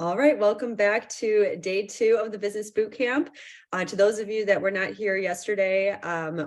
All right, welcome back to day 2 of the Business Bootcamp. To those of you that were not here yesterday,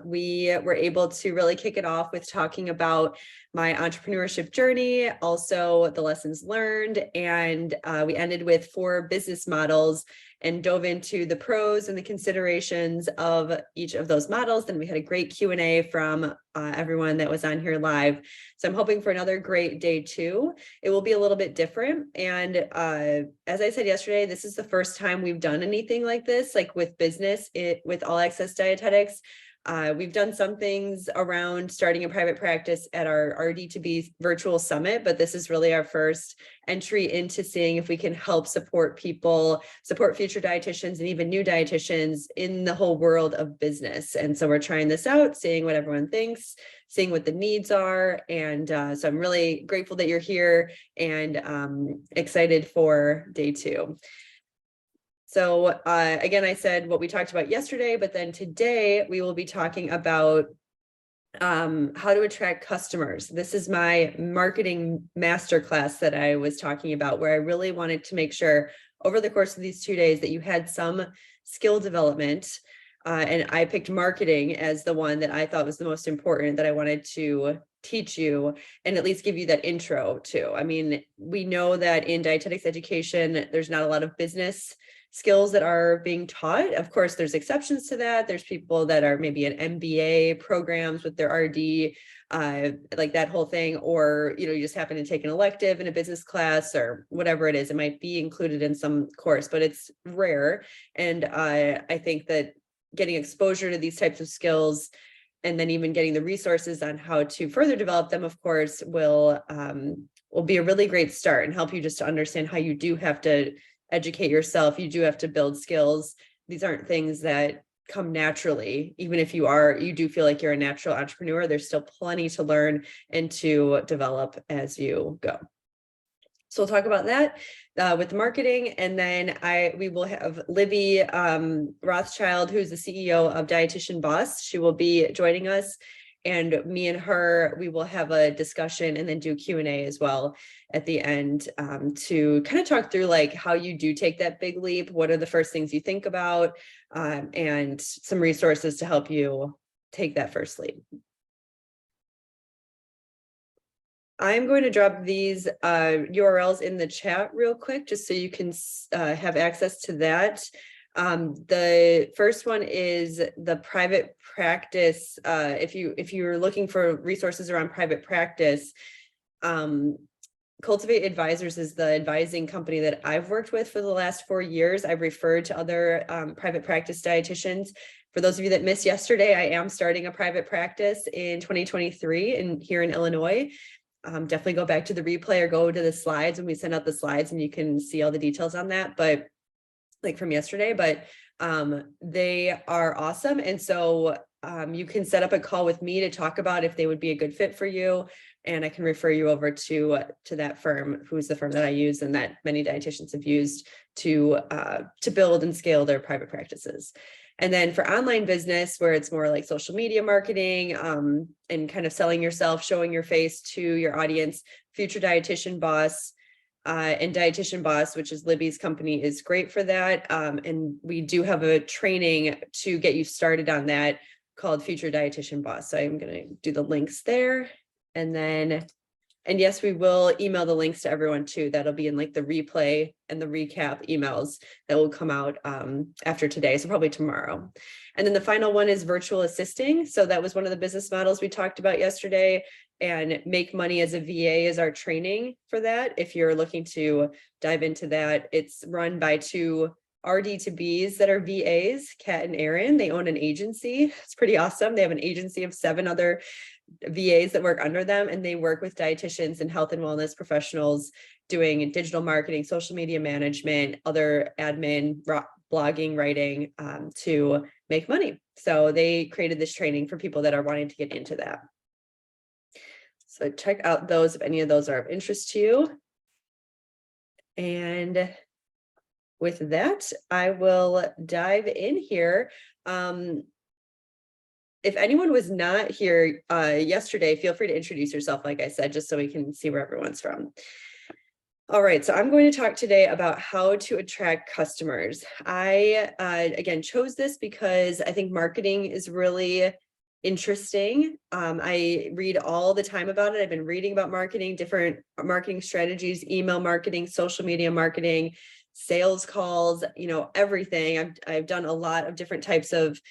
we were able to really kick it off with talking about my entrepreneurship journey, also the lessons learned, and we ended with 4 business models and dove into the pros and the considerations of each of those models. Then we had a great Q&A from everyone that was on here live. So I'm hoping for another great day 2. It will be a little bit different. And as I said yesterday, this is the first time we've done anything like this, like with business, with All Access Dietetics. We've done some things around starting a private practice at our RD2B virtual summit, but this is really our first entry into seeing if we can help support people, support future dietitians and even new dietitians in the whole world of business. And so we're trying this out, seeing what everyone thinks, seeing what the needs are. And so I'm really grateful that you're here and excited for day 2. So again, I said what we talked about yesterday, but then today we will be talking about how to attract customers. This is my marketing masterclass that I was talking about, where I really wanted to make sure over the course of these 2 days that you had some skill development. And I picked marketing as the one that I thought was the most important, that I wanted to teach you and at least give you that intro to. I mean, we know that in dietetics education, there's not a lot of business skills that are being taught. Of course, there's exceptions to that. There's people that are maybe in MBA programs with their RD, like that whole thing, or you just happen to take an elective in a business class or whatever it is. It might be included in some course, but it's rare. And I think that getting exposure to these types of skills and then even getting the resources on how to further develop them, of course, will be a really great start and help you just to understand how you do have to educate yourself. You do have to build skills. These aren't things that come naturally. Even if you do feel like you're a natural entrepreneur, there's still plenty to learn and to develop as you go. So we'll talk about that with marketing. And then we will have Libby Rothschild, who's the CEO of Dietitian Boss. She will be joining us. And me and her, we will have a discussion and then do Q&A as well at the end to kind of talk through like how you do take that big leap. What are the first things you think about and some resources to help you take that first leap. I'm going to drop these URLs in the chat real quick, just so you can have access to that. The first one is the private practice. If you're looking for resources around private practice, Cultivate Advisors is the advising company that I've worked with for the last 4 years. I've referred to other private practice dietitians. For those of you that missed yesterday, I am starting a private practice in 2023 here in Illinois. Definitely go back to the replay or go to the slides when we send out the slides and you can see all the details on that, but like from yesterday, but they are awesome. And so you can set up a call with me to talk about if they would be a good fit for you. And I can refer you over to that firm, who's the firm that I use and that many dietitians have used to build and scale their private practices. And then for online business, where it's more like social media marketing and kind of selling yourself, showing your face to your audience, Future Dietitian Boss and Dietitian Boss, which is Libby's company, is great for that. And we do have a training to get you started on that called Future Dietitian Boss. So I'm going to do the links there. And yes, we will email the links to everyone too. That'll be in like the replay and the recap emails that will come out after today. So probably tomorrow. And then the final one is virtual assisting. So that was one of the business models we talked about yesterday, and Make Money as a VA is our training for that. If you're looking to dive into that, it's run by 2 RD2Bs that are VAs, Kat and Aaron. They own an agency. It's pretty awesome. They have an agency of 7 other VAs that work under them, and they work with dietitians and health and wellness professionals doing digital marketing, social media management, other admin, blogging, writing to make money. So they created this training for people that are wanting to get into that. So check out those if any of those are of interest to you. And with that, I will dive in here. If anyone was not here yesterday, feel free to introduce yourself, like I said, just so we can see where everyone's from. All right, so I'm going to talk today about how to attract customers. I, again, chose this because I think marketing is really interesting. I read all the time about it. I've been reading about marketing, different marketing strategies, email marketing, social media marketing, sales calls, everything. I've done a lot of different types of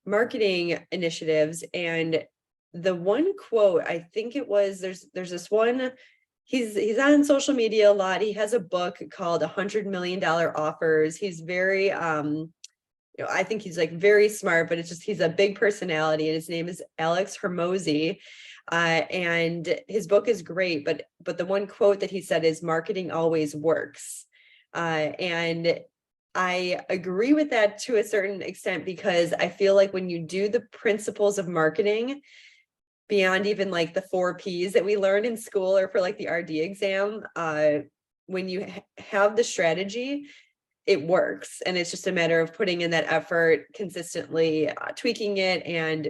marketing initiatives. And the one quote, I think it was, there's this one. He's on social media a lot. He has a book called $100 million Offers. He's very I think he's like very smart, but it's just he's a big personality, and his name is Alex Hermosi. And his book is great, but the one quote that he said is marketing always works. And I agree with that to a certain extent, because I feel like when you do the principles of marketing beyond even like the 4 Ps that we learned in school or for like the RD exam, when you have the strategy, it works. And it's just a matter of putting in that effort, consistently tweaking it, and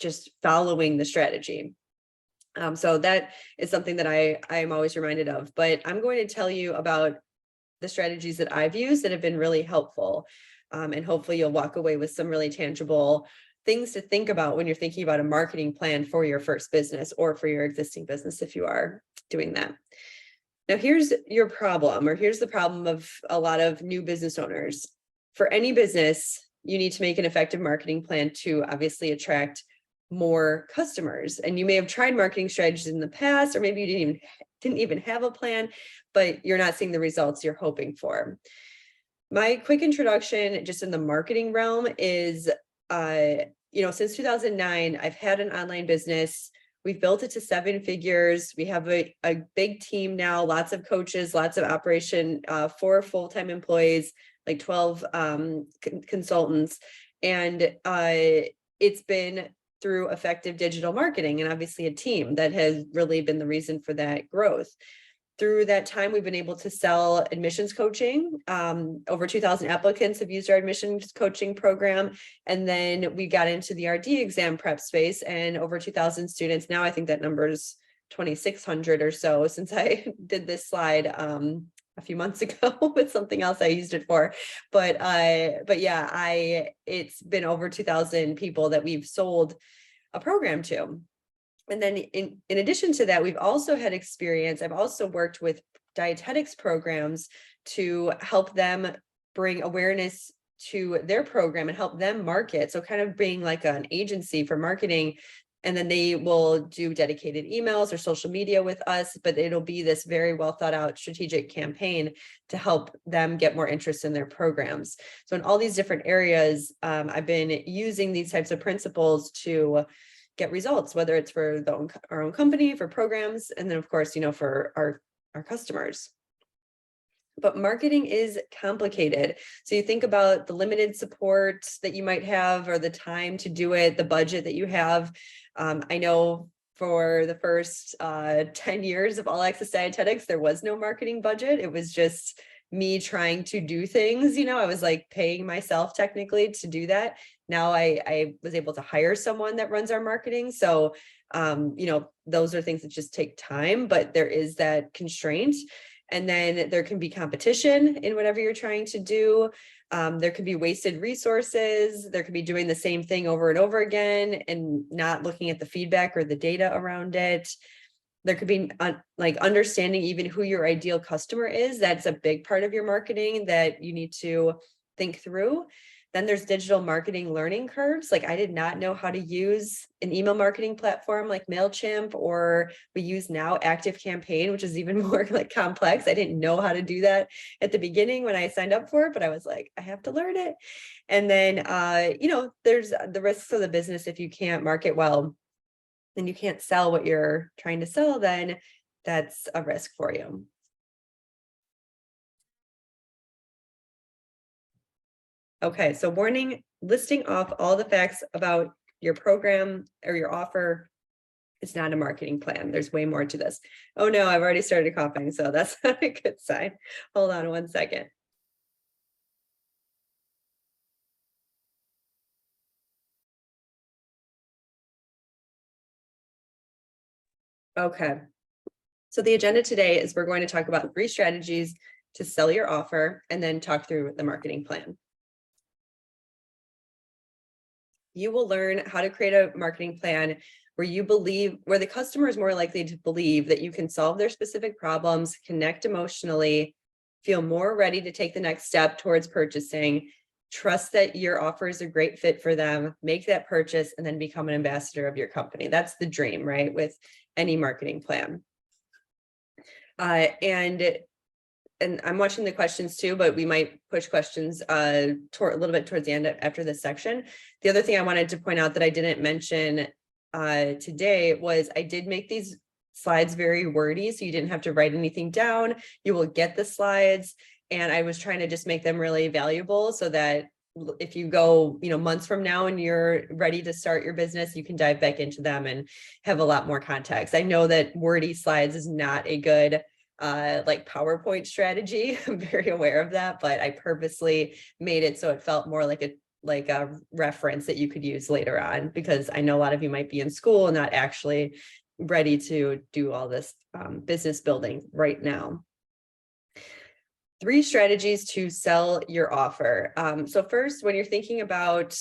just following the strategy. So that is something that I am always reminded of. But I'm going to tell you about the strategies that I've used that have been really helpful. And hopefully you'll walk away with some really tangible things to think about when you're thinking about a marketing plan for your first business or for your existing business if you are doing that. Now, here's your problem, or here's the problem of a lot of new business owners. For any business, you need to make an effective marketing plan to obviously attract more customers. And you may have tried marketing strategies in the past, or maybe you didn't even have a plan, but you're not seeing the results you're hoping for. My quick introduction just in the marketing realm is, since 2009, I've had an online business. We've built it to 7 figures. We have a big team now, lots of coaches, lots of operation, 4 full-time employees, like 12 consultants. And it's been through effective digital marketing, and obviously a team that has really been the reason for that growth. Through that time, we've been able to sell admissions coaching. Over 2,000 applicants have used our admissions coaching program. And then we got into the RD exam prep space, and over 2,000 students. Now I think that number is 2,600 or so since I did this slide a few months ago with something else I used it for. But yeah, it's been over 2,000 people that we've sold a program to. And then in addition to that, we've also had experience. I've also worked with dietetics programs to help them bring awareness to their program and help them market. So kind of being like an agency for marketing. And then they will do dedicated emails or social media with us, but it'll be this very well thought out strategic campaign to help them get more interest in their programs. So in all these different areas, I've been using these types of principles to get results, whether it's for our own company, for programs, and then of course, for our customers. But marketing is complicated. So you think about the limited support that you might have, or the time to do it, the budget that you have. I know for the first 10 years of All Access Dietetics, there was no marketing budget. It was just me trying to do things. I was like paying myself technically to do that. Now I was able to hire someone that runs our marketing. So, those are things that just take time, but there is that constraint. And then there can be competition in whatever you're trying to do. There could be wasted resources. There could be doing the same thing over and over again and not looking at the feedback or the data around it. There could be like understanding even who your ideal customer is. That's a big part of your marketing that you need to think through. Then there's digital marketing learning curves. Like I did not know how to use an email marketing platform like MailChimp, or we use now ActiveCampaign, which is even more like complex. I didn't know how to do that at the beginning when I signed up for it, but I was like, I have to learn it. And then, there's the risks of the business. If you can't market well, and you can't sell what you're trying to sell, then that's a risk for you. Okay, so warning, listing off all the facts about your program or your offer is not a marketing plan. There's way more to this. Oh no, I've already started coughing, so that's not a good sign. Hold on one second. Okay. So the agenda today is we're going to talk about 3 strategies to sell your offer and then talk through the marketing plan. You will learn how to create a marketing plan where the customer is more likely to believe that you can solve their specific problems, connect emotionally, feel more ready to take the next step towards purchasing, trust that your offer is a great fit for them, make that purchase, and then become an ambassador of your company. That's the dream, right? With any marketing plan. And I'm watching the questions too, but we might push questions a little bit towards the end after this section. The other thing I wanted to point out that I didn't mention today was I did make these slides very wordy, so you didn't have to write anything down. You will get the slides, and I was trying to just make them really valuable so that if you go, months from now and you're ready to start your business, you can dive back into them and have a lot more context. I know that wordy slides is not a good like PowerPoint strategy. I'm very aware of that, but I purposely made it so it felt more like a reference that you could use later on, because I know a lot of you might be in school and not actually ready to do all this business building right now. 3 strategies to sell your offer. So first, when you're thinking about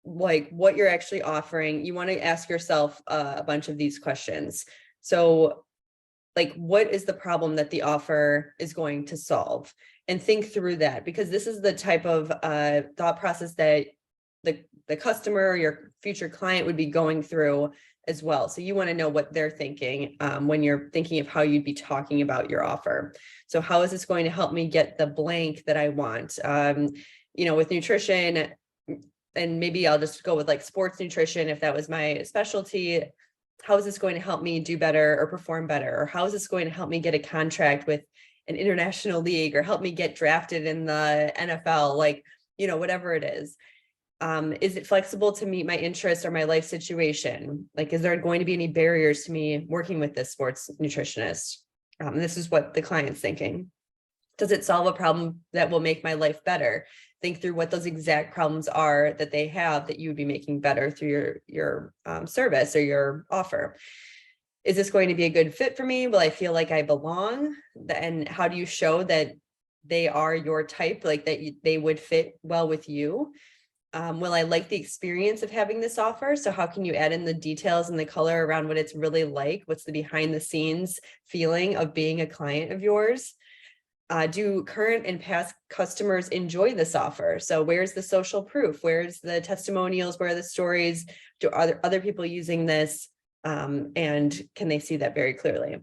like what you're actually offering, you want to ask yourself a bunch of these questions. So like, what is the problem that the offer is going to solve? And think through that, because this is the type of thought process that the customer or your future client would be going through as well. So you want to know what they're thinking when you're thinking of how you'd be talking about your offer. So how is this going to help me get the blank that I want? With nutrition, and maybe I'll just go with like sports nutrition if that was my specialty. How is this going to help me do better or perform better? Or how is this going to help me get a contract with an international league or help me get drafted in the NFL? Like, whatever it is. Is it flexible to meet my interest or my life situation? Like, is there going to be any barriers to me working with this sports nutritionist? This is what the client's thinking. Does it solve a problem that will make my life better? Think through what those exact problems are that they have that you would be making better through your service or your offer. Is this going to be a good fit for me? Will I feel like I belong? And how do you show that they are your type, like that they would fit well with you? Will I like the experience of having this offer? So how can you add in the details and the color around what it's really like? What's the behind the scenes feeling of being a client of yours? Do current and past customers enjoy this offer? So where's the social proof? Where's the testimonials? Where are the stories? Are other people using this? And can they see that very clearly?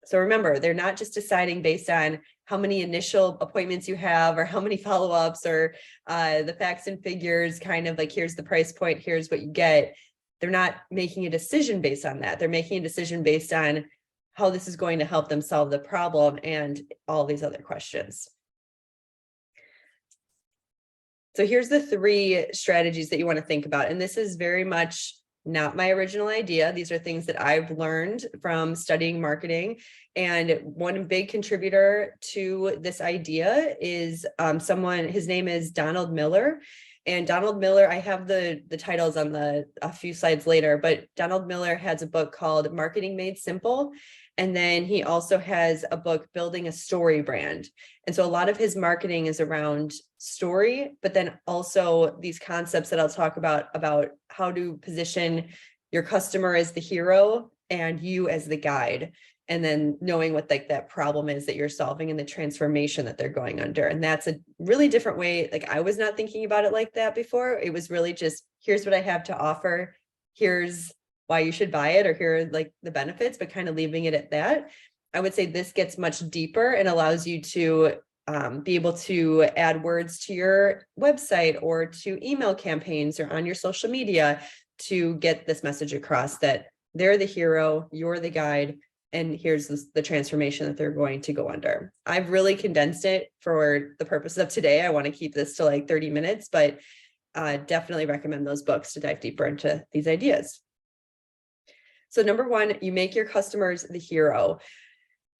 So remember, they're not just deciding based on how many initial appointments you have or how many follow-ups or the facts and figures, kind of like, here's the price point, here's what you get. They're not making a decision based on that. They're making a decision based on how this is going to help them solve the problem and all these other questions. So here's the 3 strategies that you want to think about. And this is very much not my original idea. These are things that I've learned from studying marketing. And one big contributor to this idea is his name is Donald Miller. And Donald Miller, I have the titles on a few slides later, but Donald Miller has a book called Marketing Made Simple. And then he also has a book, Building a Story Brand. And so a lot of his marketing is around story, but then also these concepts that I'll talk about how to position your customer as the hero and you as the guide. And then knowing what like that problem is that you're solving and the transformation that they're going under. And that's a really different way. Like, I was not thinking about it like that before. It was really just, here's what I have to offer. Here's why you should buy it, or here are like the benefits, but kind of leaving it at that. I would say this gets much deeper and allows you to be able to add words to your website or to email campaigns or on your social media to get this message across that they're the hero, you're the guide, and here's the transformation that they're going to go under. I've really condensed it for the purposes of today. I want to keep this to like 30 minutes, but definitely recommend those books to dive deeper into these ideas. So number 1, you make your customers the hero.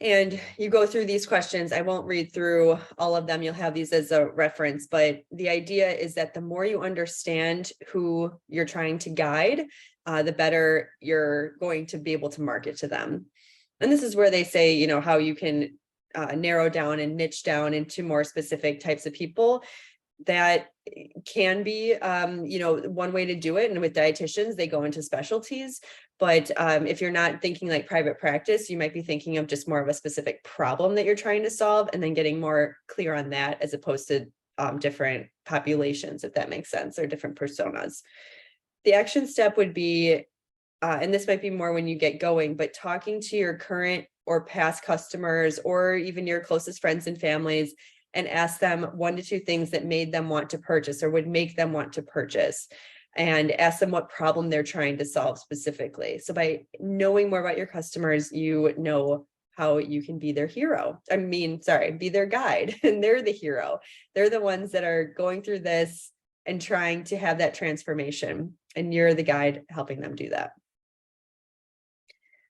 And you go through these questions. I won't read through all of them. You'll have these as a reference, but the idea is that the more you understand who you're trying to guide, the better you're going to be able to market to them. And this is where they say, you know, how you can narrow down and niche down into more specific types of people. That can be, you know, one way to do it. And with dietitians, they go into specialties. But if you're not thinking like private practice, you might be thinking of just more of a specific problem that you're trying to solve, and then getting more clear on that, as opposed to different populations, if that makes sense, or different personas. The action step would be, and this might be more when you get going, but talking to your current or past customers, or even your closest friends and families, and ask them 1 to 2 things that made them want to purchase or would make them want to purchase, and ask them what problem they're trying to solve specifically. So by knowing more about your customers, you know how you can be their hero. Be their guide, and they're the hero. They're the ones that are going through this and trying to have that transformation, and you're the guide helping them do that.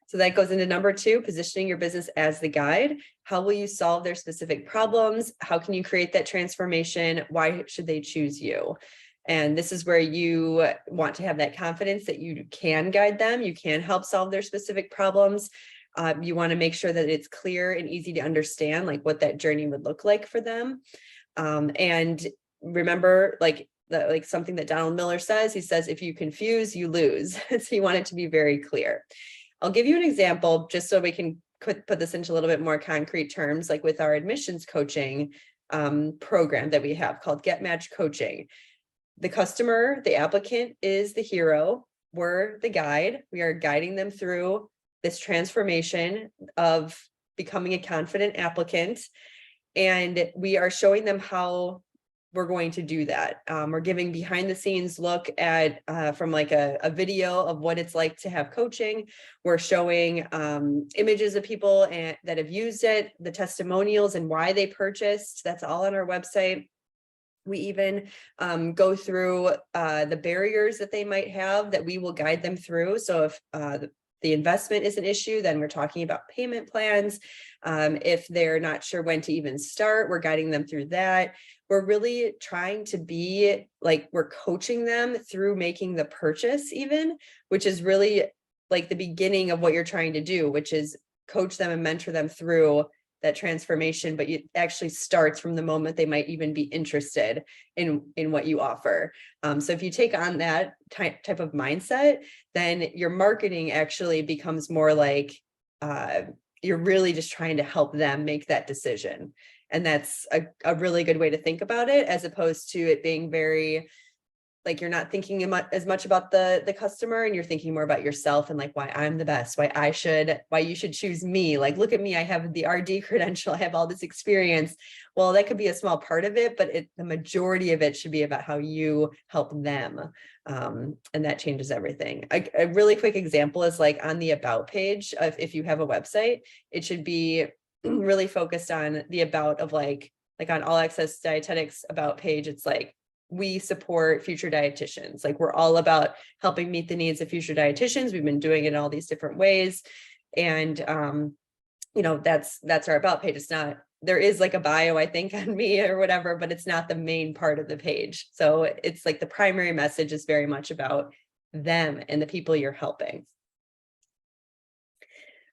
So that goes into number 2, positioning your business as the guide. How will you solve their specific problems? How can you create that transformation? Why should they choose you? And this is where you want to have that confidence that you can guide them. You can help solve their specific problems. You want to make sure that it's clear and easy to understand, like what that journey would look like for them. And remember, like something that Donald Miller says, he says, if you confuse, you lose. So you want it to be very clear. I'll give you an example just so we can put this into a little bit more concrete terms, like with our admissions coaching program that we have called Get Match Coaching. The customer, the applicant, is the hero. We're the guide. We are guiding them through this transformation of becoming a confident applicant. And we are showing them how we're going to do that. We're giving behind the scenes look at from like a video of what it's like to have coaching. We're showing images of people that have used it, the testimonials and why they purchased. That's all on our website. We even go through the barriers that they might have that we will guide them through. So if the investment is an issue, then we're talking about payment plans. If they're not sure when to even start, we're guiding them through that. We're really trying to be like, we're coaching them through making the purchase even, which is really like the beginning of what you're trying to do, which is coach them and mentor them through that transformation. But it actually starts from the moment they might even be interested in what you offer. So if you take on that type of mindset, then your marketing actually becomes more like you're really just trying to help them make that decision. And that's a really good way to think about it, as opposed to it being very like you're not thinking as much about the customer, and you're thinking more about yourself and like why I'm the best, why you should choose me. Like, look at me, I have the RD credential, I have all this experience. Well, that could be a small part of it, but the majority of it should be about how you help them. And that changes everything. A really quick example is like on the about page if you have a website, it should be really focused on the about of like on All Access Dietetics about page. It's like, we support future dietitians. Like, we're all about helping meet the needs of future dietitians. We've been doing it in all these different ways. And, you know, that's our about page. It's not, there is like a bio, I think, on me or whatever, but it's not the main part of the page. So it's like the primary message is very much about them and the people you're helping.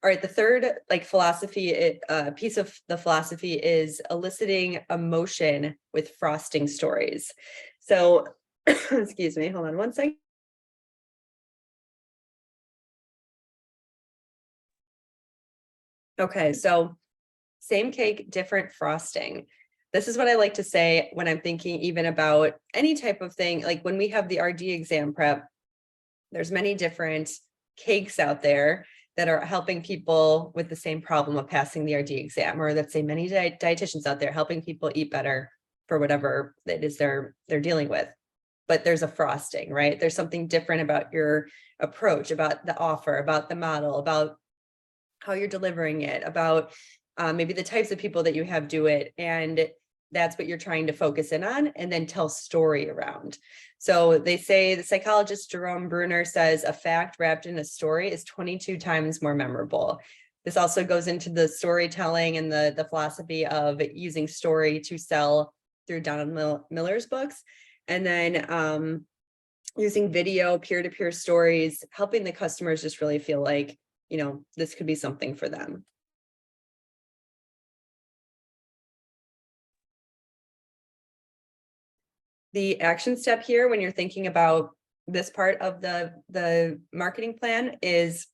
All right, the third piece of the philosophy is eliciting emotion with frosting stories. So, excuse me, hold on one second. Okay, so same cake, different frosting. This is what I like to say when I'm thinking even about any type of thing. Like when we have the RD exam prep, there's many different cakes out there that are helping people with the same problem of passing the RD exam, or let's say many dietitians out there helping people eat better for whatever it is they're dealing with. But there's a frosting, right? There's something different about your approach, about the offer, about the model, about how you're delivering it, about maybe the types of people that you have do it. And that's what you're trying to focus in on and then tell story around. So they say, the psychologist Jerome Bruner says, a fact wrapped in a story is 22 times more memorable. This also goes into the storytelling and the philosophy of using story to sell through Donald Miller's books. And then using video, peer-to-peer stories, helping the customers just really feel like this could be something for them. The action step here, when you're thinking about this part of the marketing plan, is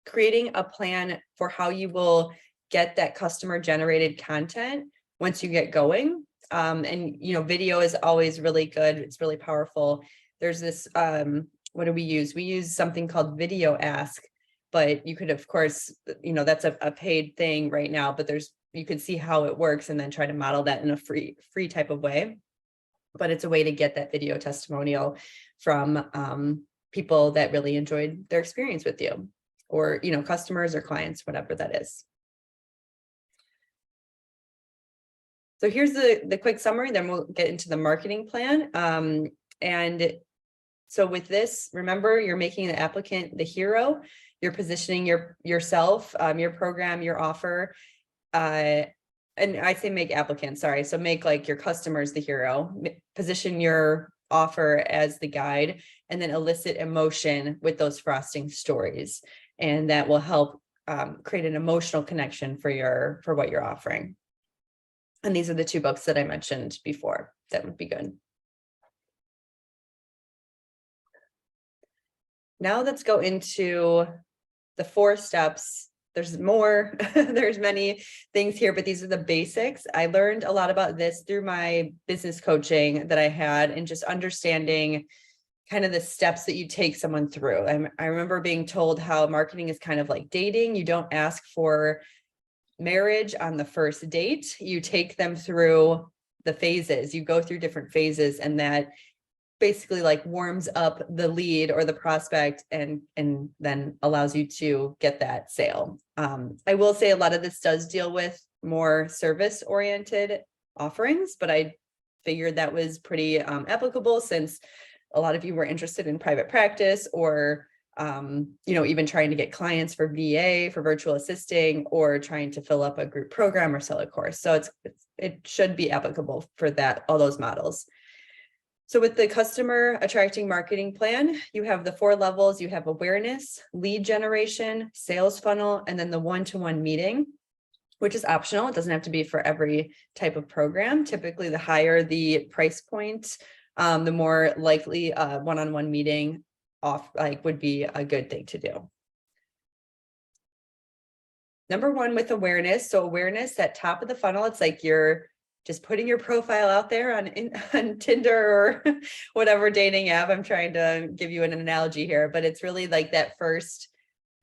creating a plan for how you will get that customer generated content once you get going. And video is always really good. It's really powerful. There's this, what do we use? We use something called Video Ask, but you could, of course, that's a paid thing right now, but you could see how it works and then try to model that in a free type of way. But it's a way to get that video testimonial from people that really enjoyed their experience with you, or customers or clients, whatever that is. So here's the quick summary, then we'll get into the marketing plan. And so with this, remember, you're making the applicant the hero. You're positioning yourself, your program, your offer, and I say make applicants, sorry. So make like your customers the hero, position your offer as the guide, and then elicit emotion with those frosting stories. And that will help create an emotional connection for what you're offering. And these are the 2 books that I mentioned before. That would be good. Now let's go into the 4 steps. There's more, there's many things here, but these are the basics. I learned a lot about this through my business coaching that I had, and just understanding kind of the steps that you take someone through. I remember being told how marketing is kind of like dating. You don't ask for marriage on the first date. You take them through the phases. You go through different phases, and that basically like warms up the lead or the prospect and then allows you to get that sale. I will say a lot of this does deal with more service oriented offerings, but I figured that was pretty applicable, since a lot of you were interested in private practice, or even trying to get clients for VA, for virtual assisting, or trying to fill up a group program or sell a course. So it should be applicable for all those models. So with the customer attracting marketing plan, you have the 4 levels. You have awareness, lead generation, sales funnel, and then the one-to-one meeting, which is optional. It doesn't have to be for every type of program. Typically, the higher the price point, the more likely a one-on-one meeting would be a good thing to do. Number 1 with awareness. So awareness at top of the funnel, it's like you're just putting your profile out there on Tinder or whatever dating app. I'm trying to give you an analogy here, but it's really like that first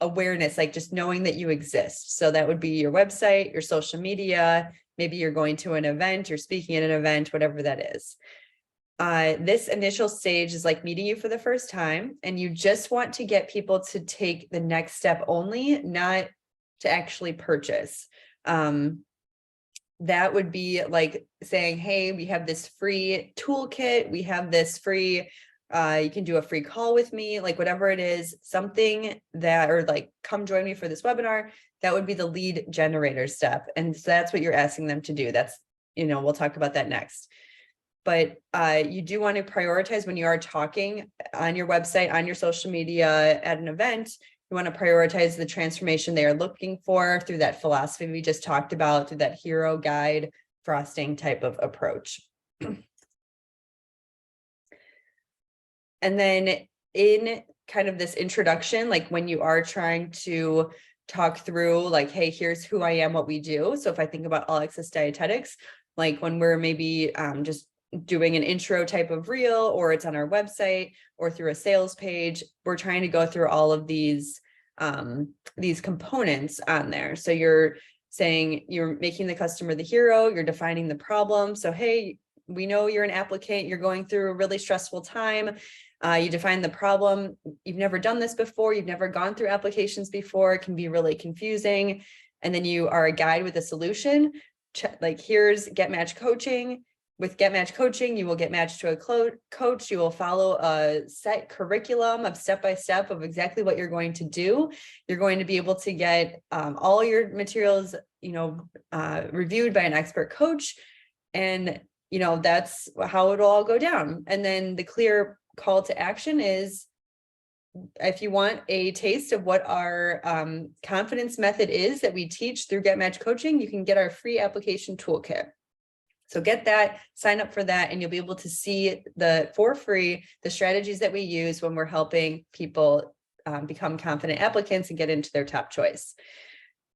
awareness, like just knowing that you exist. So that would be your website, your social media, maybe you're going to an event, you're speaking at an event, whatever that is. This initial stage is like meeting you for the first time, and you just want to get people to take the next step only, not to actually purchase. That would be like saying, hey, we have this free toolkit. We have this free, you can do a free call with me, like whatever it is, something that, or like, come join me for this webinar. That would be the lead generator step. And so that's what you're asking them to do. That's, we'll talk about that next. But you do want to prioritize when you are talking on your website, on your social media, at an event. You want to prioritize the transformation they are looking for through that philosophy we just talked about, through that hero guide frosting type of approach. And then in kind of this introduction, like when you are trying to talk through like, hey, here's who I am, what we do. So if I think about All Access Dietetics, like when we're maybe just doing an intro type of reel, or it's on our website or through a sales page, we're trying to go through all of these components on there. So you're saying you're making the customer the hero, you're defining the problem. So, hey, we know you're an applicant, you're going through a really stressful time. You define the problem. You've never done this before. You've never gone through applications before. It can be really confusing. And then you are a guide with a solution. Like here's Get Match Coaching. With Get Match Coaching, you will get matched to a coach. You will follow a set curriculum of step-by-step of exactly what you're going to do. You're going to be able to get all your materials, reviewed by an expert coach. And, that's how it'll all go down. And then the clear call to action is if you want a taste of what our confidence method is that we teach through Get Match Coaching, you can get our free application toolkit. So get that, sign up for that, and you'll be able to see for free the strategies that we use when we're helping people become confident applicants and get into their top choice.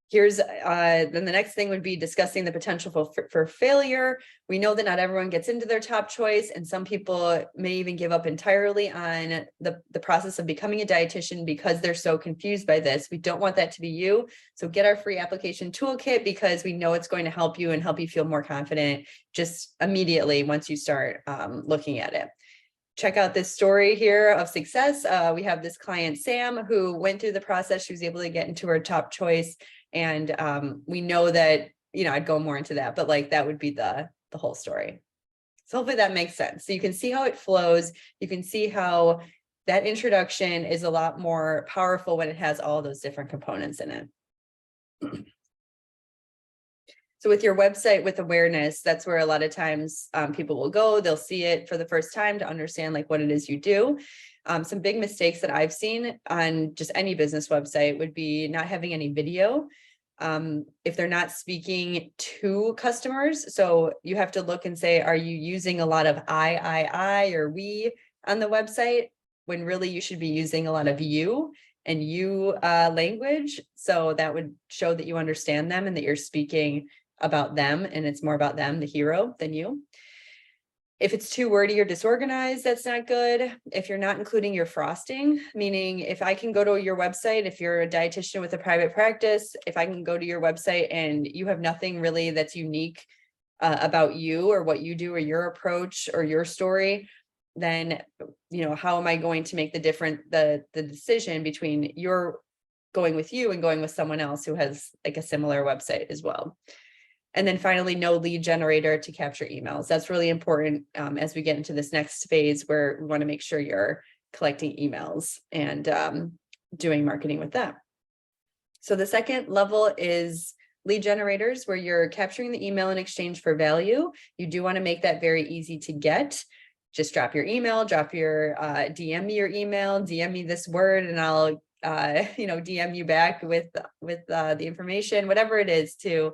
Here's then the next thing would be discussing the potential for failure. We know that not everyone gets into their top choice, and some people may even give up entirely on the process of becoming a dietitian because they're so confused by this. We don't want that to be you. So get our free application toolkit, because we know it's going to help you and help you feel more confident just immediately once you start looking at it. Check out this story here of success. We have this client, Sam, who went through the process. She was able to get into her top choice. And we know that, I'd go more into that, but like that would be the whole story. So hopefully that makes sense. So you can see how it flows. You can see how that introduction is a lot more powerful when it has all those different components in it. So with your website, with awareness, that's where a lot of times people will go, they'll see it for the first time to understand like what it is you do. Some big mistakes that I've seen on just any business website would be not having any video. If they're not speaking to customers, so you have to look and say, are you using a lot of I, or we on the website, when really you should be using a lot of you and you language. So that would show that you understand them and that you're speaking about them, and it's more about them, the hero, than you. If it's too wordy or disorganized, that's not good. If you're not including your frosting, meaning if I can go to your website, if you're a dietitian with a private practice, if I can go to your website and you have nothing really that's unique about you or what you do or your approach or your story, then, how am I going to make the decision between your going with you and going with someone else who has like a similar website as well? And then finally, no lead generator to capture emails. That's really important as we get into this next phase where we want to make sure you're collecting emails and doing marketing with that. So the second level is lead generators, where you're capturing the email in exchange for value. You do want to make that very easy to get. Just drop your email, DM me your email, DM me this word, and I'll DM you back with the information, whatever it is to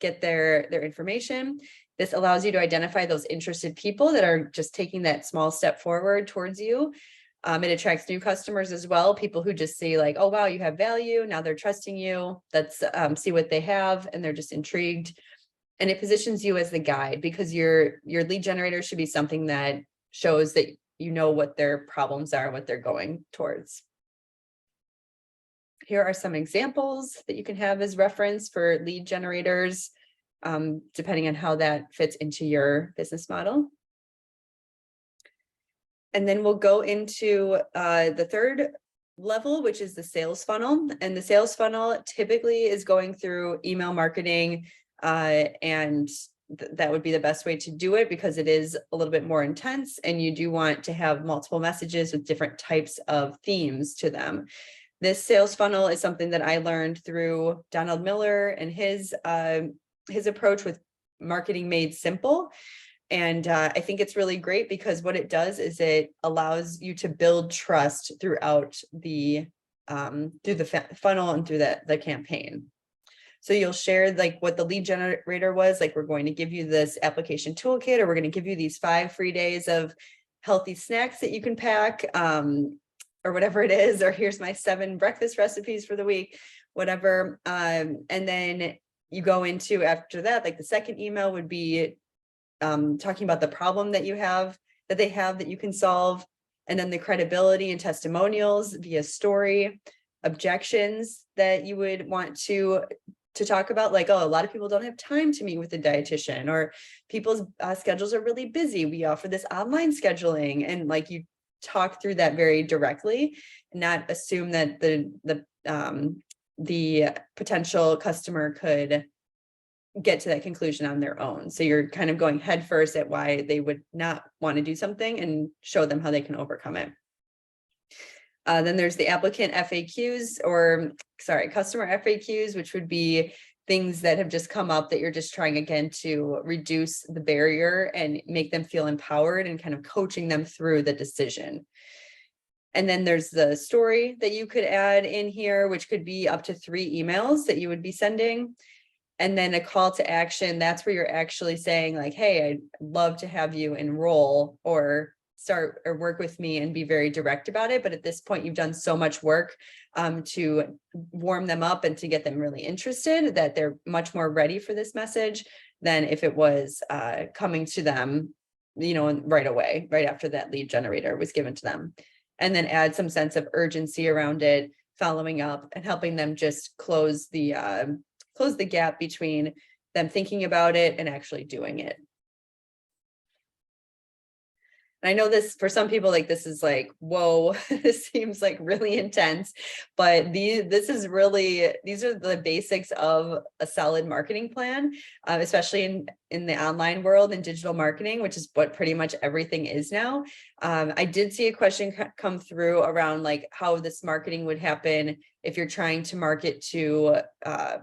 get their information. This allows you to identify those interested people that are just taking that small step forward towards you. It attracts new customers as well, people who just see like, oh, wow, you have value. Now they're trusting you. Let's see what they have. And they're just intrigued. And it positions you as the guide, because your lead generator should be something that shows that you know what their problems are, what they're going towards. Here are some examples that you can have as reference for lead generators, depending on how that fits into your business model. And then we'll go into the third level, which is the sales funnel. And the sales funnel typically is going through email marketing, and that would be the best way to do it, because it is a little bit more intense and you do want to have multiple messages with different types of themes to them. This sales funnel is something that I learned through Donald Miller and his approach with Marketing Made Simple. And I think it's really great, because what it does is it allows you to build trust throughout the funnel and through the campaign. So you'll share like what the lead generator was, like we're going to give you this application toolkit, or we're going to give you these 5 free days of healthy snacks that you can pack, or whatever it is, or here's my 7 breakfast recipes for the week, whatever. And then you go into, after that, like the second email would be talking about the problem that they have that you can solve. And then the credibility and testimonials via story, objections that you would want to talk about, like, oh, a lot of people don't have time to meet with a dietitian, or people's schedules are really busy. We offer this online scheduling, and like you talk through that very directly, and not assume that the potential customer could get to that conclusion on their own. So you're kind of going headfirst at why they would not want to do something and show them how they can overcome it. Then there's the applicant FAQs, customer FAQs, which would be things that have just come up that you're just trying again to reduce the barrier and make them feel empowered, and kind of coaching them through the decision. And then there's the story that you could add in here, which could be up to 3 emails that you would be sending. And then a call to action, that's where you're actually saying like, hey, I'd love to have you enroll or start or work with me, and be very direct about it. But at this point, you've done so much work to warm them up and to get them really interested that they're much more ready for this message than if it was coming to them, right away, right after that lead generator was given to them. And then add some sense of urgency around it, following up and helping them just close the gap between them thinking about it and actually doing it. And I know this for some people, like, this is like, whoa, this seems like really intense, but these are the basics of a solid marketing plan, especially in the online world and digital marketing, which is what pretty much everything is now. I did see a question come through around like how this marketing would happen if you're trying to market to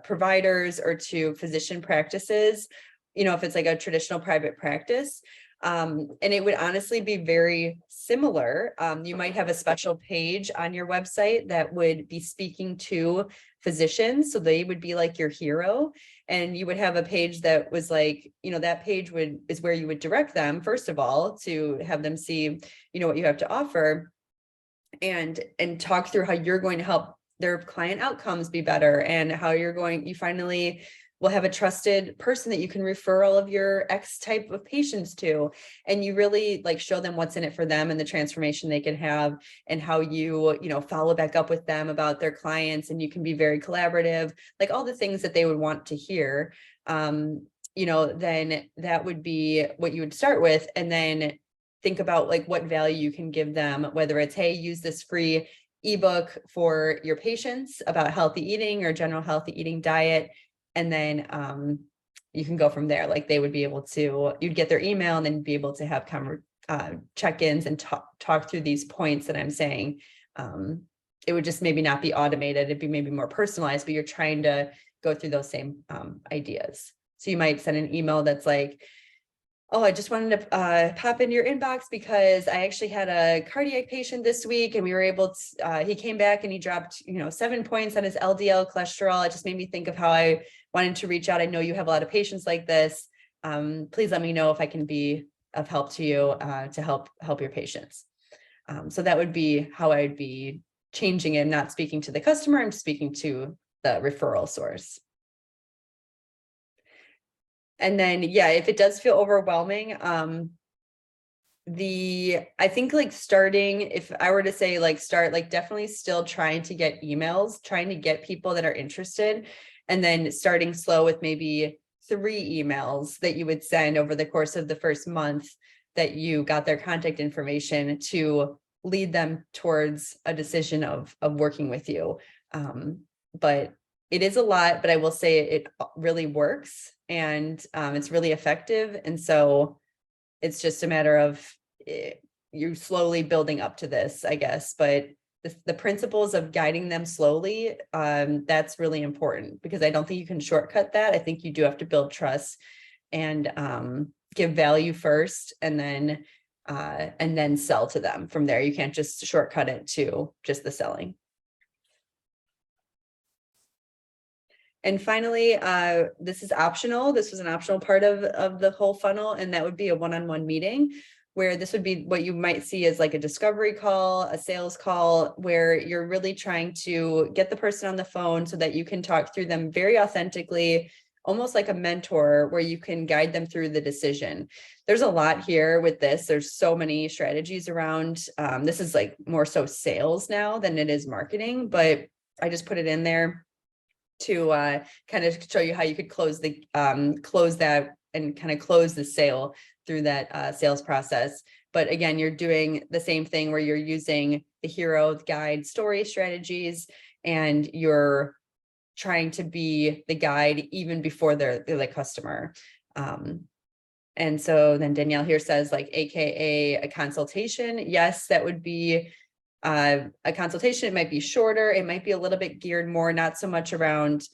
providers or to physician practices, if it's like a traditional private practice. And it would honestly be very similar. You might have a special page on your website that would be speaking to physicians. So they would be like your hero. And you would have a page that was like, that page is where you would direct them, first of all, to have them see, what you have to offer, and talk through how you're going to help their client outcomes be better, and how you finally will have a trusted person that you can refer all of your X type of patients to. And you really like show them what's in it for them and the transformation they can have, and how you follow back up with them about their clients. And you can be very collaborative, like all the things that they would want to hear. Then that would be what you would start with. And then think about like what value you can give them, whether it's, hey, use this free ebook for your patients about healthy eating or general healthy eating diet. And then you can go from there. Like they would be able to, you'd get their email and then be able to have check-ins and talk through these points that I'm saying. It would just maybe not be automated. It'd be maybe more personalized, but you're trying to go through those same ideas. So you might send an email that's like, oh, I just wanted to pop into your inbox because I actually had a cardiac patient this week, and we were able to, he came back and he dropped, 7 points on his LDL cholesterol. It just made me think of how I wanted to reach out. I know you have a lot of patients like this. Please let me know if I can be of help to you to help your patients. So that would be how I'd be changing it. I'm not speaking to the customer, I'm speaking to the referral source. And then, yeah, if it does feel overwhelming, I think like starting, if I were to say like start, like definitely still trying to get emails, trying to get people that are interested, and then starting slow with maybe 3 emails that you would send over the course of the first month that you got their contact information to lead them towards a decision of working with you. But it is a lot, but I will say it really works, and it's really effective. And so it's just a matter of you slowly building up to this, I guess. But the principles of guiding them slowly, that's really important, because I don't think you can shortcut that. I think you do have to build trust and give value first, and then sell to them from there. You can't just shortcut it to just the selling. And finally, this is optional. This was an optional part of the whole funnel, and that would be a one-on-one meeting, where this would be what you might see as like a discovery call, a sales call, where you're really trying to get the person on the phone so that you can talk through them very authentically, almost like a mentor, where you can guide them through the decision. There's a lot here with this. There's so many strategies around. This is like more so sales now than it is marketing, but I just put it in there to kind of show you how you could close that and kind of close the sale through that sales process. But again, you're doing the same thing where you're using the hero, the guide, story strategies, and you're trying to be the guide even before they're the customer. And so then Danielle here says like, AKA a consultation. Yes, that would be a consultation. It might be shorter. It might be a little bit geared more, not so much around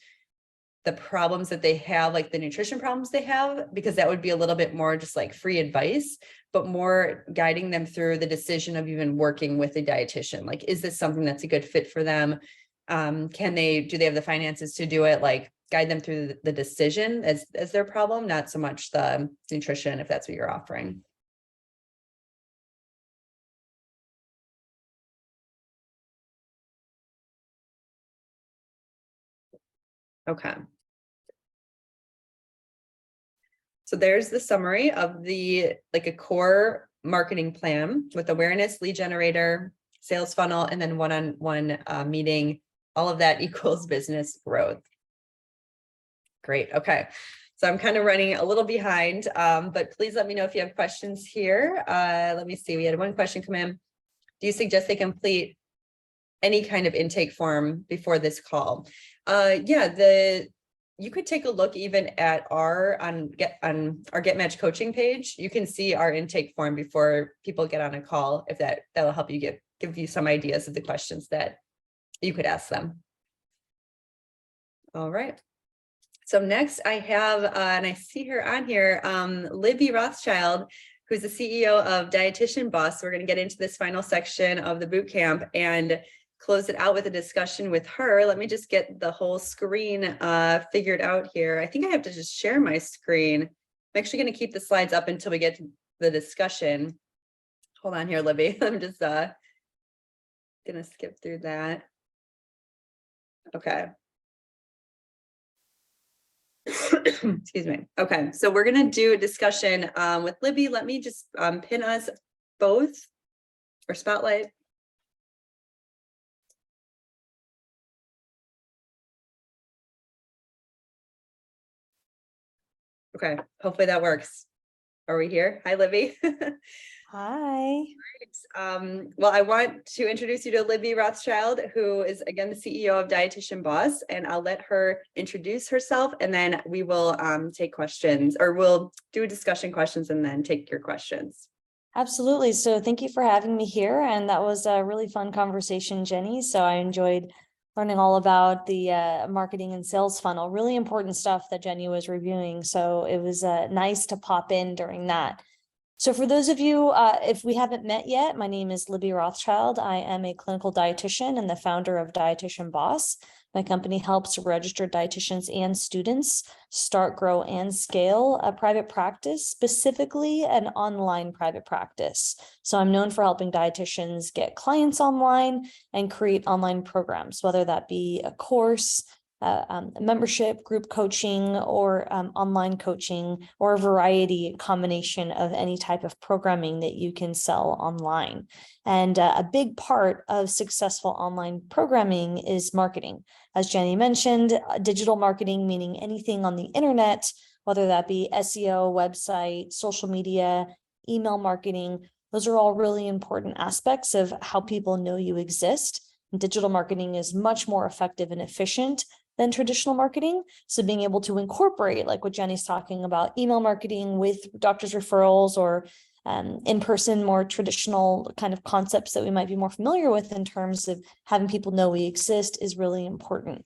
the problems that they have, like the nutrition problems they have, because that would be a little bit more just like free advice, but more guiding them through the decision of even working with a dietitian. Like, is this something that's a good fit for them? Do they have the finances to do it? Like, guide them through the decision as their problem, not so much the nutrition, if that's what you're offering. Okay. So there's the summary of like a core marketing plan with awareness, lead generator, sales funnel, and then one-on-one meeting. All of that equals business growth. Great. Okay. So I'm kind of running a little behind, but please let me know if you have questions here. Let me see. We had one question come in. Do you suggest they complete any kind of intake form before this call? Yeah, you could take a look even at our Get Match coaching page. You can see our intake form before people get on a call, if that'll help you give you some ideas of the questions that you could ask them. All right. So next I have, and I see her on here, Libby Rothschild, who's the CEO of Dietitian Boss. We're going to get into this final section of the boot camp and close it out with a discussion with her. Let me just get the whole screen figured out here. I think I have to just share my screen. I'm actually going to keep the slides up until we get to the discussion. Hold on here, Libby. I'm just going to skip through that. Okay. Excuse me. Okay, so we're going to do a discussion with Libby. Let me just pin us both or spotlight. Okay, hopefully that works. Are we here? Hi, Libby. Hi. Well, I want to introduce you to Libby Rothschild, who is again the CEO of Dietitian Boss, and I'll let her introduce herself, and then we will take questions, or we'll do discussion questions and then take your questions. Absolutely. So thank you for having me here. And that was a really fun conversation, Jenny. So I enjoyed learning all about the marketing and sales funnel, really important stuff that Jenny was reviewing. So it was nice to pop in during that. So for those of you, if we haven't met yet, my name is Libby Rothschild. I am a clinical dietitian and the founder of Dietitian Boss. My company helps registered dietitians and students start, grow, and scale a private practice, specifically an online private practice. So I'm known for helping dietitians get clients online and create online programs, whether that be a course, membership, group coaching, or online coaching, or a variety combination of any type of programming that you can sell online. And a big part of successful online programming is marketing. As Jenny mentioned, digital marketing, meaning anything on the internet, whether that be SEO, website, social media, email marketing. Those are all really important aspects of how people know you exist. Digital marketing is much more effective and efficient than traditional marketing. So being able to incorporate, like what Jenny's talking about, email marketing with doctor's referrals or in-person, more traditional kind of concepts that we might be more familiar with in terms of having people know we exist is really important.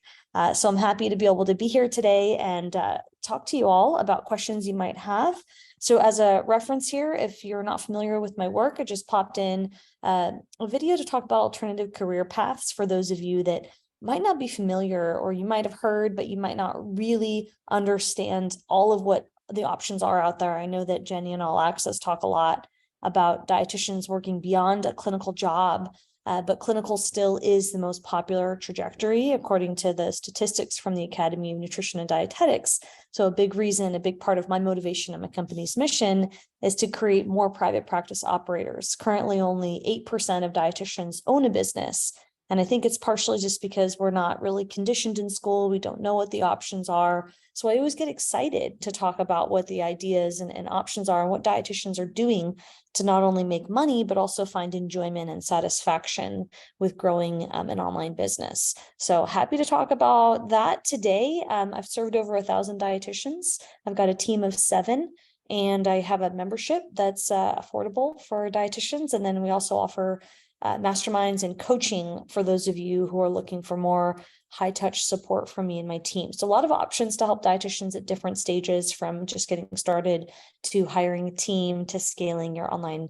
So I'm happy to be able to be here today and talk to you all about questions you might have. So as a reference here, if you're not familiar with my work, I just popped in a video to talk about alternative career paths for those of you that might not be familiar, or you might have heard, but you might not really understand all of what the options are out there. I know that Jenny and All Access talk a lot about dietitians working beyond a clinical job, but clinical still is the most popular trajectory according to the statistics from the Academy of Nutrition and Dietetics. So a big reason, a big part of my motivation and my company's mission is to create more private practice operators. Currently, only 8% of dietitians own a business. And I think it's partially just because we're not really conditioned in school. We don't know what the options are. So I always get excited to talk about what the ideas and options are and what dietitians are doing to not only make money, but also find enjoyment and satisfaction with growing an online business. So happy to talk about that today. I've served over 1,000 dietitians. I've got a team of 7. And I have a membership that's affordable for dietitians. And then we also offer masterminds and coaching for those of you who are looking for more high touch support from me and my team. So a lot of options to help dietitians at different stages, from just getting started to hiring a team to scaling your online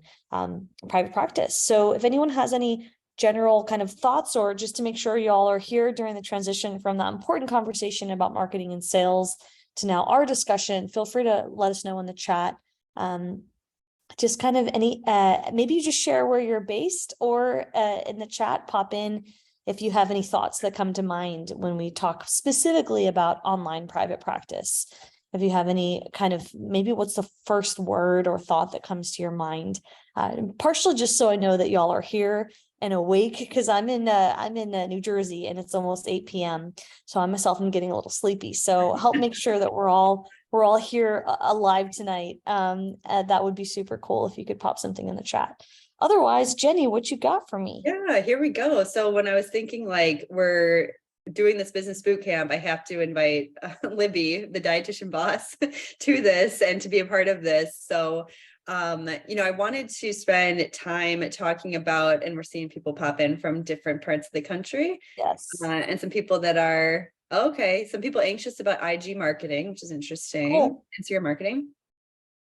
private practice. So if anyone has any general kind of thoughts, or just to make sure y'all are here during the transition from that important conversation about marketing and sales to now our discussion, feel free to let us know in the chat. Just kind of any, maybe you just share where you're based, or in the chat, pop in if you have any thoughts that come to mind when we talk specifically about online private practice. If you have any kind of, maybe what's the first word or thought that comes to your mind, partially just so I know that y'all are here and awake, because I'm in New Jersey and it's almost 8 p.m. So I myself am getting a little sleepy. So help make sure that we're all here alive tonight. That would be super cool if you could pop something in the chat. Otherwise, Jenny, what you got for me? Yeah, here we go. So when I was thinking, like, we're doing this business boot camp, I have to invite Libby, the dietitian boss, to this and to be a part of this. So I wanted to spend time talking about, and we're seeing people pop in from different parts of the country. Yes. And some people that are, okay, some people anxious about IG marketing, which is interesting. Cool. Instagram marketing.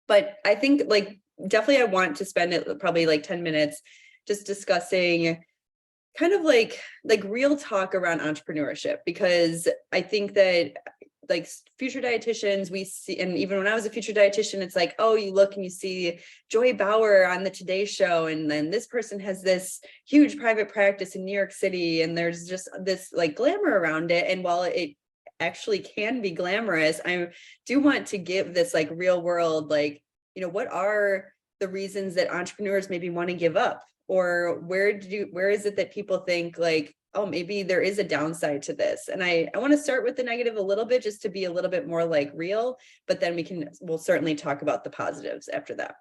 But I think, like, definitely I want to spend it probably like 10 minutes just discussing kind of like real talk around entrepreneurship, because I think that, like, future dietitians, we see, and even when I was a future dietitian, it's like, oh, you look and you see Joy Bauer on the Today Show, and then this person has this huge private practice in New York City, and there's just this like glamour around it. And while it actually can be glamorous, I do want to give this like real world, like, what are the reasons that entrepreneurs maybe want to give up, or where is it that people think, like, oh, maybe there is a downside to this. And I want to start with the negative a little bit, just to be a little bit more like real, but then we'll certainly talk about the positives after that.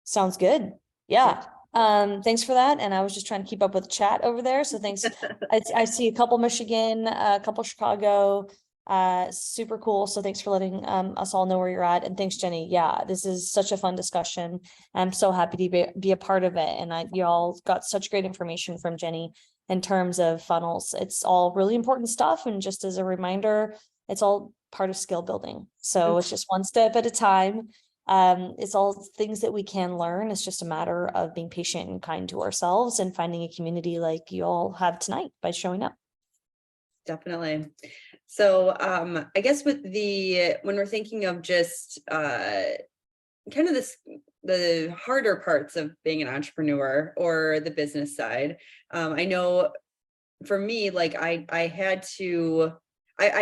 Sounds good. Yeah. Thanks for that. And I was just trying to keep up with the chat over there. So thanks. I see a couple Michigan, a couple Chicago, super cool. So thanks for letting us all know where you're at. And thanks, Jenny. Yeah, this is such a fun discussion. I'm so happy to be a part of it. And y'all got such great information from Jenny in terms of funnels. It's all really important stuff. And just as a reminder, it's all part of skill building. So it's just one step at a time. It's all things that we can learn. It's just a matter of being patient and kind to ourselves and finding a community like you all have tonight by showing up. Definitely. So I guess when we're thinking of just kind of the harder parts of being an entrepreneur or the business side, I know for me, like, I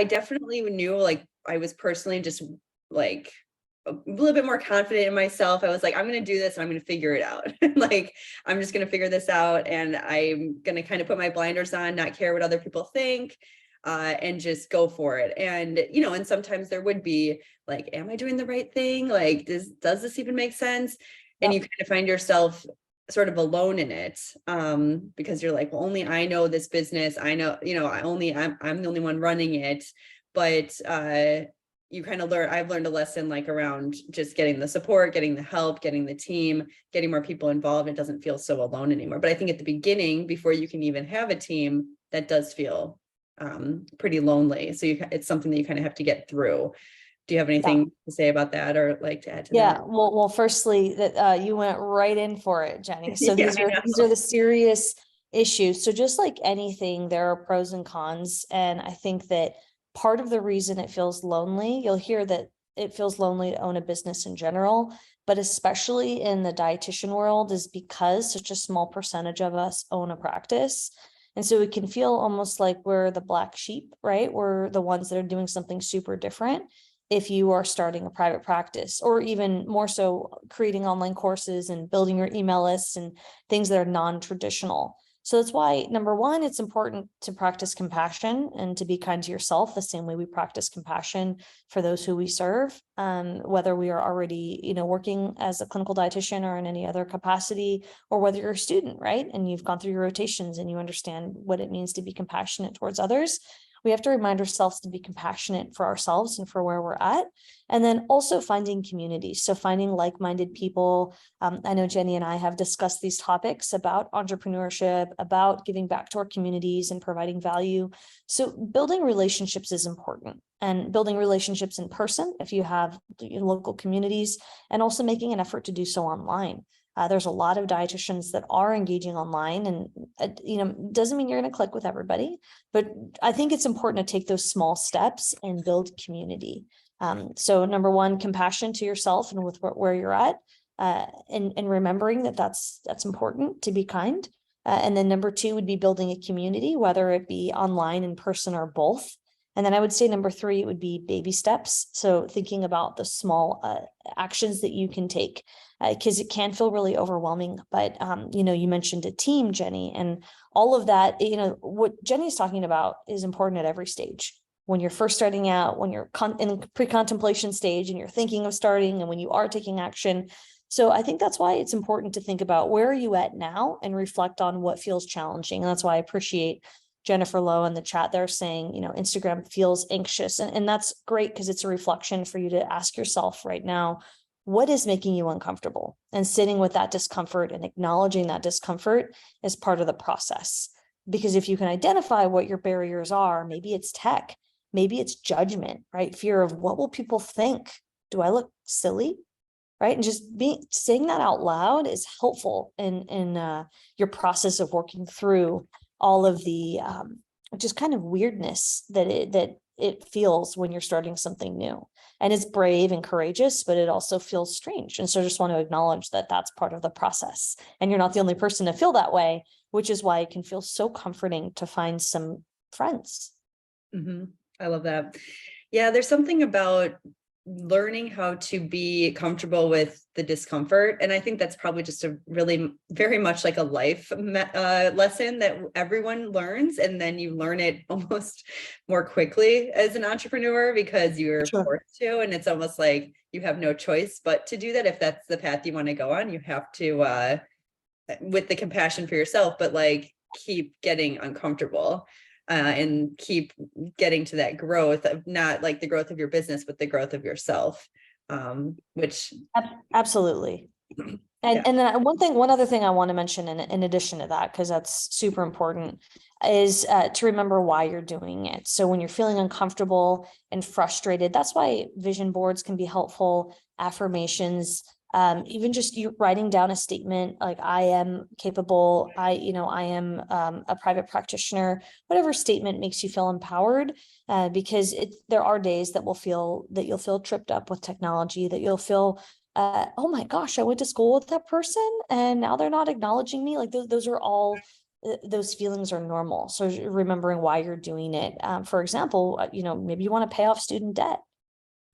definitely knew, like, I was personally just like a little bit more confident in myself. I was like, I'm going to do this and I'm going to figure it out. Like, I'm just going to figure this out, and I'm going to kind of put my blinders on, not care what other people think, and just go for it. And, and sometimes there would be like, am I doing the right thing? Like, does this even make sense? And you kind of find yourself sort of alone in it, because you're like, well, only I know this business. I know, I'm the only one running it. But you kind of I've learned a lesson, like, around just getting the support, getting the help, getting the team, getting more people involved. It doesn't feel so alone anymore. But I think at the beginning, before you can even have a team, that does feel pretty lonely. So it's something that you kind of have to get through. Do you have anything to say about that, or like to add to that? Yeah, well, firstly, that you went right in for it, Jenny. So these are the serious issues. So just like anything, there are pros and cons. And I think that part of the reason it feels lonely, you'll hear that it feels lonely to own a business in general, but especially in the dietitian world, is because such a small percentage of us own a practice. And so it can feel almost like we're the black sheep, right? We're the ones that are doing something super different. If you are starting a private practice, or even more so creating online courses and building your email lists and things that are non-traditional. So that's why, number one, it's important to practice compassion and to be kind to yourself the same way we practice compassion for those who we serve, whether we are already, working as a clinical dietitian or in any other capacity, or whether you're a student, right? And you've gone through your rotations and you understand what it means to be compassionate towards others. we have to remind ourselves to be compassionate for ourselves and for where we're at. And then also finding community. So finding like-minded people. I know Jenny and I have discussed these topics about entrepreneurship, about giving back to our communities and providing value. So building relationships is important, and building relationships in person if you have local communities, and also making an effort to do so online. There's a lot of dietitians that are engaging online, and doesn't mean you're going to click with everybody, but I think it's important to take those small steps and build community. So number one, compassion to yourself and with where you're at, and remembering that that's important to be kind. And then number two would be building a community, whether it be online, in person, or both. And then I would say number three would be baby steps. So thinking about the small actions that you can take, because it can feel really overwhelming. But you mentioned a team, Jenny, and all of that. What Jenny's talking about is important at every stage. When you're first starting out, when you're in pre-contemplation stage and you're thinking of starting, and when you are taking action. So I think that's why it's important to think about where are you at now and reflect on what feels challenging. And that's why I appreciate Jennifer Lowe in the chat there saying, Instagram feels anxious. And that's great, because it's a reflection for you to ask yourself right now, what is making you uncomfortable? And sitting with that discomfort and acknowledging that discomfort is part of the process. Because if you can identify what your barriers are, maybe it's tech, maybe it's judgment, right? Fear of what will people think? Do I look silly? Right. And just saying that out loud is helpful in your process of working through all of the just kind of weirdness that it feels when you're starting something new. And it's brave and courageous, but it also feels strange. And so I just want to acknowledge that that's part of the process. And you're not the only person to feel that way, which is why it can feel so comforting to find some friends. Mm-hmm. I love that. Yeah, there's something about learning how to be comfortable with the discomfort. And I think that's probably just a really very much like a life lesson that everyone learns. And then you learn it almost more quickly as an entrepreneur because you're forced to, and it's almost like you have no choice but to do that. If that's the path you want to go on, you have to, with the compassion for yourself, but like keep getting uncomfortable. And keep getting to that growth of not like the growth of your business, but the growth of yourself, which absolutely. And then one other thing I want to mention in addition to that, because that's super important, is to remember why you're doing it. So when you're feeling uncomfortable and frustrated, that's why vision boards can be helpful, affirmations. Even just you writing down a statement like I am capable, I am a private practitioner, whatever statement makes you feel empowered, because there are days that you'll feel tripped up with technology, that you'll feel, oh my gosh, I went to school with that person and now they're not acknowledging me. Like those are all, those feelings are normal. So remembering why you're doing it. For example, maybe you want to pay off student debt.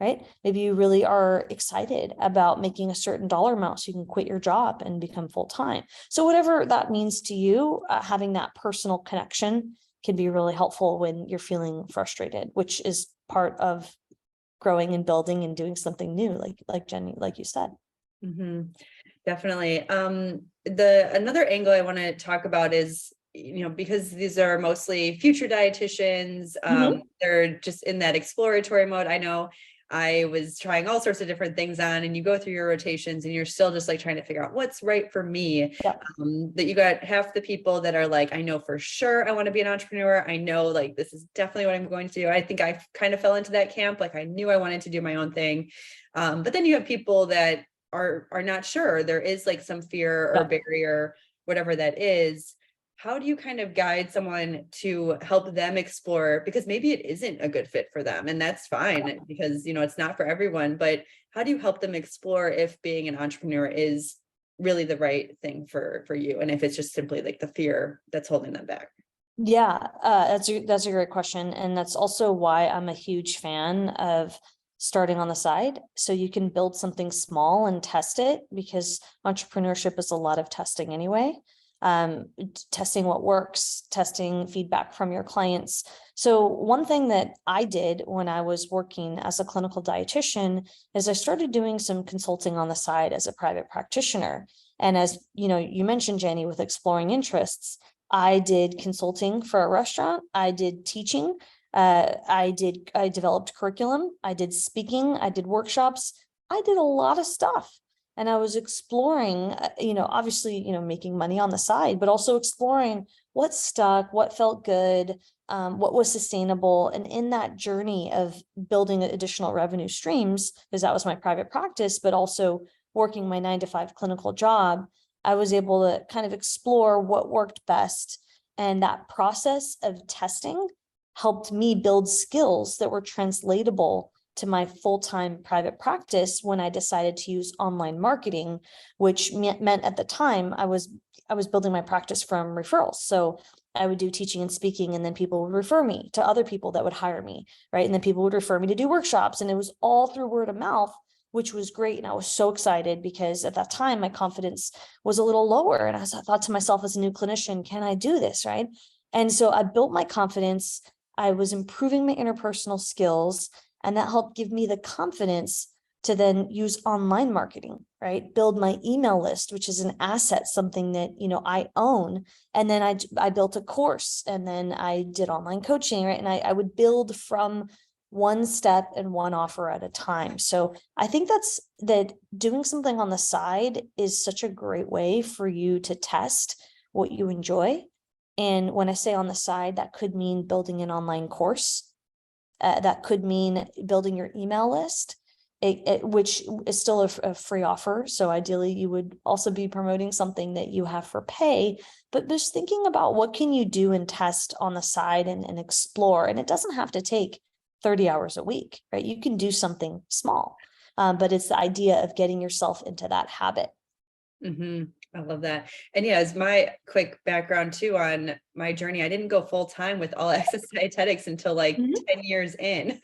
Right? Maybe you really are excited about making a certain dollar amount so you can quit your job and become full-time. So whatever that means to you, having that personal connection can be really helpful when you're feeling frustrated, which is part of growing and building and doing something new, like Jenny, like you said. Mm-hmm. Definitely. Another angle I want to talk about is, because these are mostly future dietitians, they're just in that exploratory mode. I know I was trying all sorts of different things on, and you go through your rotations and you're still just like trying to figure out what's right for me. Yep. That you got half the people that are like, I know for sure I want to be an entrepreneur. I know like this is definitely what I'm going to do. I think I kind of fell into that camp. Like I knew I wanted to do my own thing. But then you have people that are not sure. There is like some fear or barrier, whatever that is. How do you kind of guide someone to help them explore? Because maybe it isn't a good fit for them, and that's fine because, it's not for everyone, but how do you help them explore if being an entrepreneur is really the right thing for you? And if it's just simply like the fear that's holding them back? Yeah, that's a great question. And that's also why I'm a huge fan of starting on the side. So you can build something small and test it, because entrepreneurship is a lot of testing anyway. Testing what works, testing feedback from your clients. So one thing that I did when I was working as a clinical dietitian is I started doing some consulting on the side as a private practitioner. And as you mentioned, Jenny, with exploring interests, I did consulting for a restaurant. I did teaching. I developed curriculum, I did speaking, I did workshops, I did a lot of stuff. And I was exploring, obviously, making money on the side, but also exploring what stuck, what felt good, what was sustainable. And in that journey of building additional revenue streams, because that was my private practice, but also working my 9 to 5 clinical job, I was able to kind of explore what worked best. And that process of testing helped me build skills that were translatable to my full-time private practice when I decided to use online marketing, which meant at the time I was building my practice from referrals. So I would do teaching and speaking, and then people would refer me to other people that would hire me, right? And then people would refer me to do workshops, and it was all through word of mouth, which was great. And I was so excited because at that time my confidence was a little lower. And I thought to myself, as a new clinician, can I do this, right? And so I built my confidence. I was improving my interpersonal skills, and that helped give me the confidence to then use online marketing, right? Build my email list, which is an asset, something that, I own. And then I built a course, and then I did online coaching, right? And I would build from one step and one offer at a time. So I think that doing something on the side is such a great way for you to test what you enjoy. And when I say on the side, that could mean building an online course. That could mean building your email list, which is still a free offer. So ideally, you would also be promoting something that you have for pay, but just thinking about what can you do and test on the side and explore. And it doesn't have to take 30 hours a week, right? You can do something small, but it's the idea of getting yourself into that habit. Mm-hmm. I love that. And yeah, as my quick background too on my journey, I didn't go full time with All Access Dietetics until like 10 years in.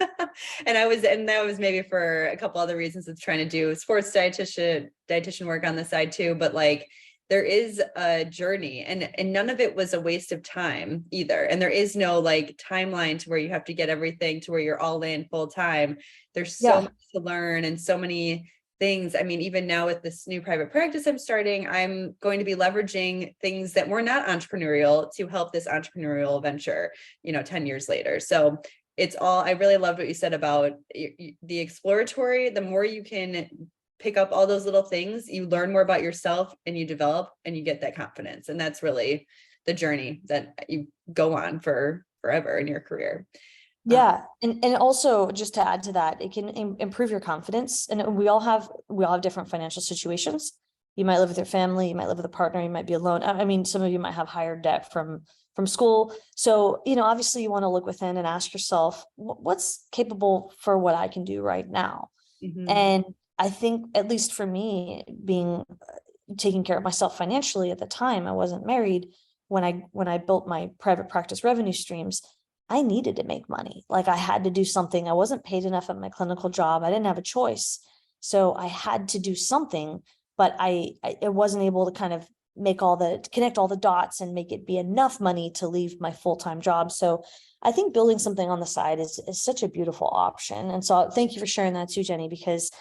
And that was maybe for a couple other reasons of trying to do sports dietitian work on the side too. But like, there is a journey, and none of it was a waste of time either. And there is no like timeline to where you have to get everything to where you're all in full time. There's so much to learn and so many things. I mean, even now with this new private practice I'm starting, I'm going to be leveraging things that were not entrepreneurial to help this entrepreneurial venture, 10 years later. So it's all, I really loved what you said about the exploratory. The more you can pick up all those little things, you learn more about yourself and you develop and you get that confidence. And that's really the journey that you go on for forever in your career. Yeah. And also, just to add to that, it can improve your confidence. And we all have different financial situations. You might live with your family, you might live with a partner, you might be alone. I mean, some of you might have higher debt from school. So, obviously you want to look within and ask yourself, what's capable for what I can do right now? Mm-hmm. And I think, at least for me, taking care of myself financially at the time, I wasn't married. When I built my private practice revenue streams, I needed to make money. Like, I had to do something. I wasn't paid enough at my clinical job. I didn't have a choice. So I had to do something, but I wasn't able to kind of connect all the dots and make it be enough money to leave my full-time job. So I think building something on the side is such a beautiful option. And so thank you for sharing that too, Jenny, because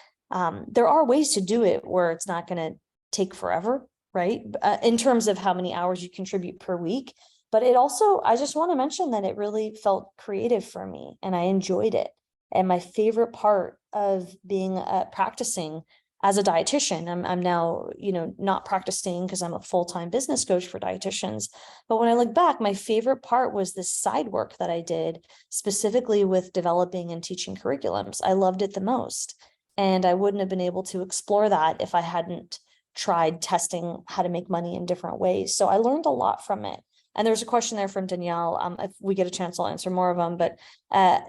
there are ways to do it where it's not going to take forever, right? In terms of how many hours you contribute per week. But it also, I just want to mention that it really felt creative for me and I enjoyed it. And my favorite part of being practicing as a dietitian, I'm now, not practicing because I'm a full-time business coach for dietitians. But when I look back, my favorite part was this side work that I did specifically with developing and teaching curriculums. I loved it the most. And I wouldn't have been able to explore that if I hadn't tried testing how to make money in different ways. So I learned a lot from it. And there's a question there from Danielle. If we get a chance, I'll answer more of them. But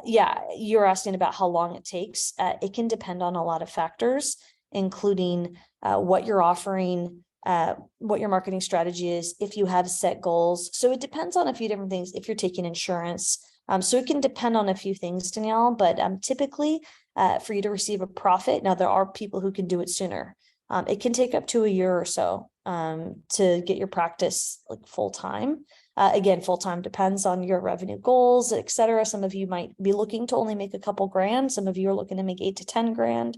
yeah, you're asking about how long it takes. It can depend on a lot of factors, including what you're offering, what your marketing strategy is, if you have set goals. So it depends on a few different things, if you're taking insurance. So it can depend on a few things, Danielle, but typically for you to receive a profit, now there are people who can do it sooner. It can take up to a year or so to get your practice like full time. Again, full time depends on your revenue goals, et cetera. Some of you might be looking to only make a couple grand. Some of you are looking to make 8 to 10 grand.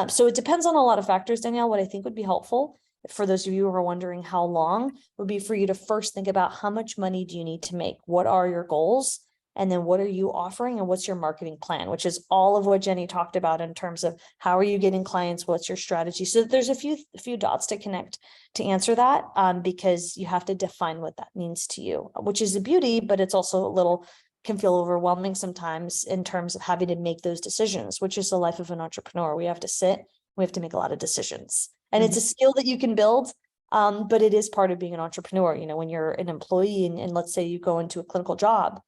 So it depends on a lot of factors, Danielle. What I think would be helpful for those of you who are wondering how long would be for you to first think about how much money do you need to make? What are your goals? And then what are you offering and what's your marketing plan, which is all of what Jenny talked about in terms of how are you getting clients, what's your strategy. So there's a few dots to connect to answer that, because you have to define what that means to you, which is a beauty, but it's also a little can feel overwhelming sometimes in terms of having to make those decisions, which is the life of an entrepreneur. We have to sit, we have to make a lot of decisions, and it's a skill that you can build. But it is part of being an entrepreneur. You know, when you're an employee and let's say you go into a clinical job,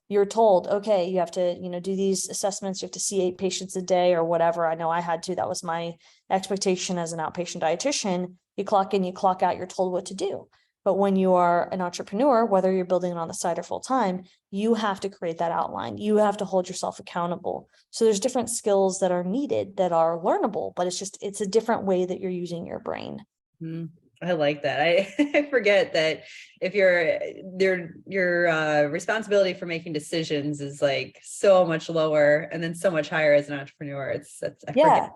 you're told, okay, you have to, do these assessments, you have to see 8 patients a day or whatever. I know I had to, that was my expectation as an outpatient dietitian. You clock in, you clock out, you're told what to do. But when you are an entrepreneur, whether you're building it on the side or full time, you have to create that outline. You have to hold yourself accountable. So there's different skills that are needed that are learnable, but it's a different way that you're using your brain. I like that. I forget that if your responsibility for making decisions is like so much lower and then so much higher as an entrepreneur. I forget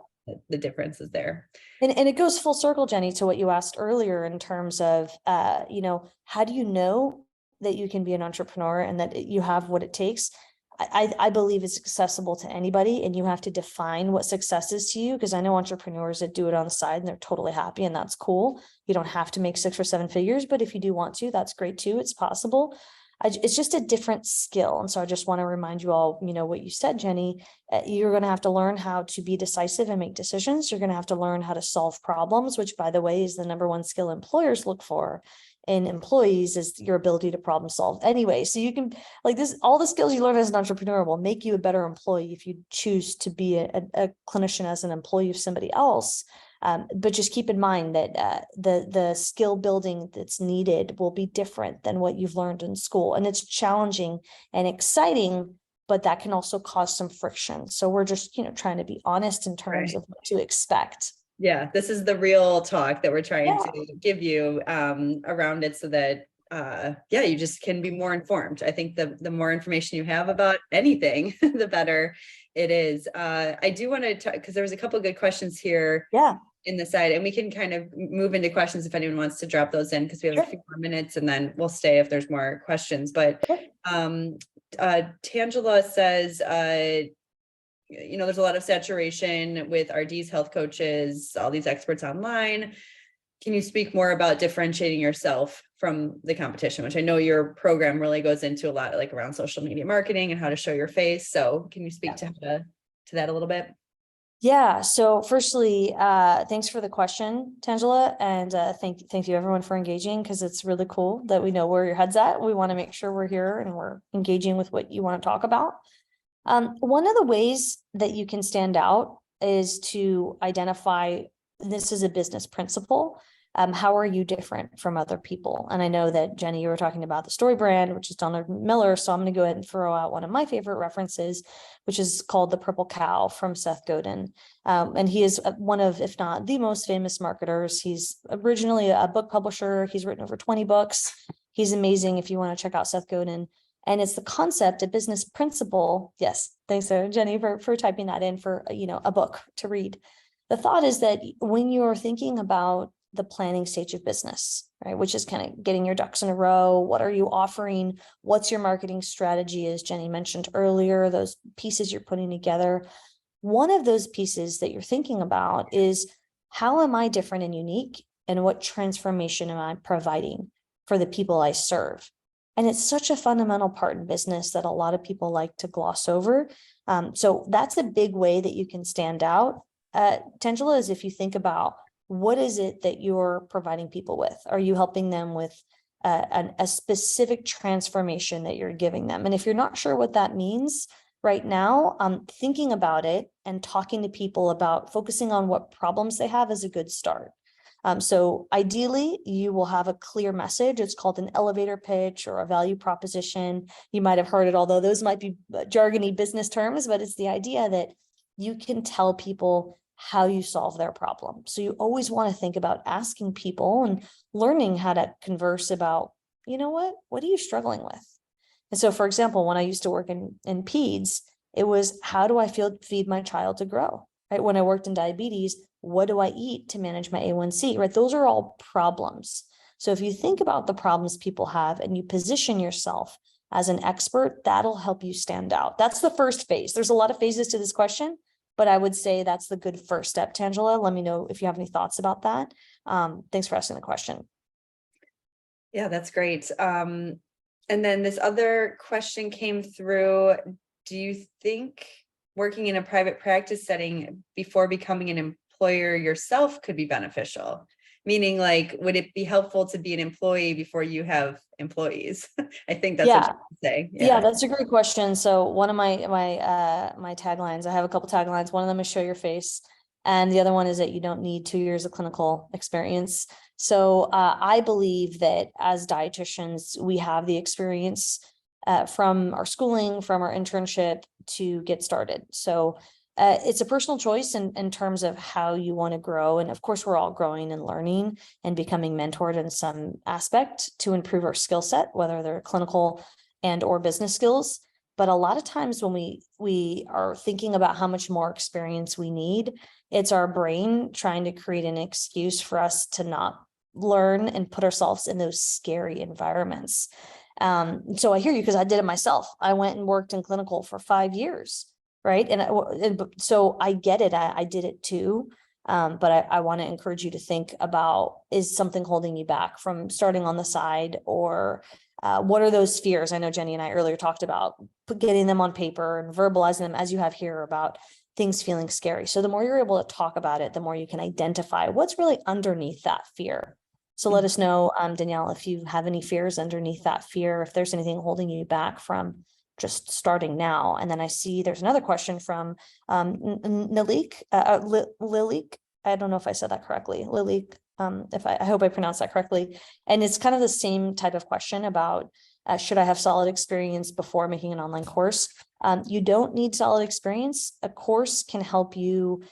the difference is there. And it goes full circle, Jenny, to what you asked earlier in terms of, how do you know that you can be an entrepreneur and that you have what it takes? I believe it's accessible to anybody, and you have to define what success is to you, because I know entrepreneurs that do it on the side and they're totally happy, and that's cool. You don't have to make 6 or 7 figures, but if you do want to, that's great too. It's possible. It's just a different skill. And so I just want to remind you all, what you said, Jenny, you're going to have to learn how to be decisive and make decisions. You're going to have to learn how to solve problems, which, by the way, is the #1 skill employers look for in employees, is your ability to problem solve anyway. So you can, like this, all the skills you learn as an entrepreneur will make you a better employee if you choose to be a clinician as an employee of somebody else. But just keep in mind that the skill building that's needed will be different than what you've learned in school. And it's challenging and exciting, but that can also cause some friction. So we're just, trying to be honest in terms of what to expect. Yeah, this is the real talk that we're trying to give you around it so that you just can be more informed. I think the more information you have about anything, the better it is. I do want to talk, because there was a couple of good questions here in the side, and we can kind of move into questions if anyone wants to drop those in, because we have a few more minutes, and then we'll stay if there's more questions. But Tangela says, there's a lot of saturation with RDs, health coaches, all these experts online. Can you speak more about differentiating yourself from the competition, which I know your program really goes into a lot, like around social media marketing and how to show your face. So can you speak to that a little bit? Yeah. So firstly, thanks for the question, Tangela. And thank you everyone for engaging, because it's really cool that we know where your head's at. We want to make sure we're here and we're engaging with what you want to talk about. One of the ways that you can stand out is to identify, this is a business principle. How are you different from other people? And I know that, Jenny, you were talking about the story brand, which is Donald Miller. So I'm going to go ahead and throw out one of my favorite references, which is called The Purple Cow from Seth Godin. And he is one of, if not the most famous marketers. He's originally a book publisher. He's written over 20 books. He's amazing if you want to check out Seth Godin. And it's the concept, a business principle. Yes. Thanks, Jenny, for typing that in for, a book to read. The thought is that when you're thinking about the planning stage of business, right, which is kind of getting your ducks in a row, what are you offering? What's your marketing strategy? As Jenny mentioned earlier, those pieces you're putting together. One of those pieces that you're thinking about is, how am I different and unique? And what transformation am I providing for the people I serve? And it's such a fundamental part in business that a lot of people like to gloss over. So that's a big way that you can stand out. Tangela, is if you think about, what is it that you're providing people with? Are you helping them with a specific transformation that you're giving them? And if you're not sure what that means right now, thinking about it and talking to people about focusing on what problems they have is a good start. So ideally, you will have a clear message. It's called an elevator pitch or a value proposition. You might have heard it, although those might be jargony business terms, but it's the idea that you can tell people how you solve their problem. So you always want to think about asking people and learning how to converse about, what are you struggling with? And so, for example, when I used to work in peds, it was, how do I feed my child to grow? Right? When I worked in diabetes, what do I eat to manage my A1C? Right? Those are all problems. So if you think about the problems people have and you position yourself as an expert, that'll help you stand out. That's the first phase. There's a lot of phases to this question, but I would say that's the good first step. Tangela, let me know if you have any thoughts about that. Thanks for asking the question. Yeah, that's great. And then this other question came through. Do you think working in a private practice setting before becoming an employer yourself could be beneficial? Meaning, like, would it be helpful to be an employee before you have employees? I think that's what you say. Yeah, that's a great question. So one of my taglines, I have a couple taglines. One of them is show your face, and the other one is that you don't need 2 years of clinical experience. So I believe that as dietitians, we have the experience from our schooling, from our internship to get started. So it's a personal choice in terms of how you want to grow. And of course, we're all growing and learning and becoming mentored in some aspect to improve our skill set, whether they're clinical and or business skills. But a lot of times when we are thinking about how much more experience we need, it's our brain trying to create an excuse for us to not learn and put ourselves in those scary environments. So I hear you, because I did it myself. I went and worked in clinical for 5 years. Right. So I get it. I did it too. But I want to encourage you to think about, is something holding you back from starting on the side, or what are those fears? I know Jenny and I earlier talked about getting them on paper and verbalizing them, as you have here, about things feeling scary. So the more you're able to talk about it, the more you can identify what's really underneath that fear. So let us know, Danielle, if you have any fears underneath that fear, if there's anything holding you back from just starting now. And then I see there's another question from Lilik. I don't know if I said that correctly. Lilik, I hope I pronounced that correctly. And it's kind of the same type of question about should I have solid experience before making an online course? You don't need solid experience. A course can help you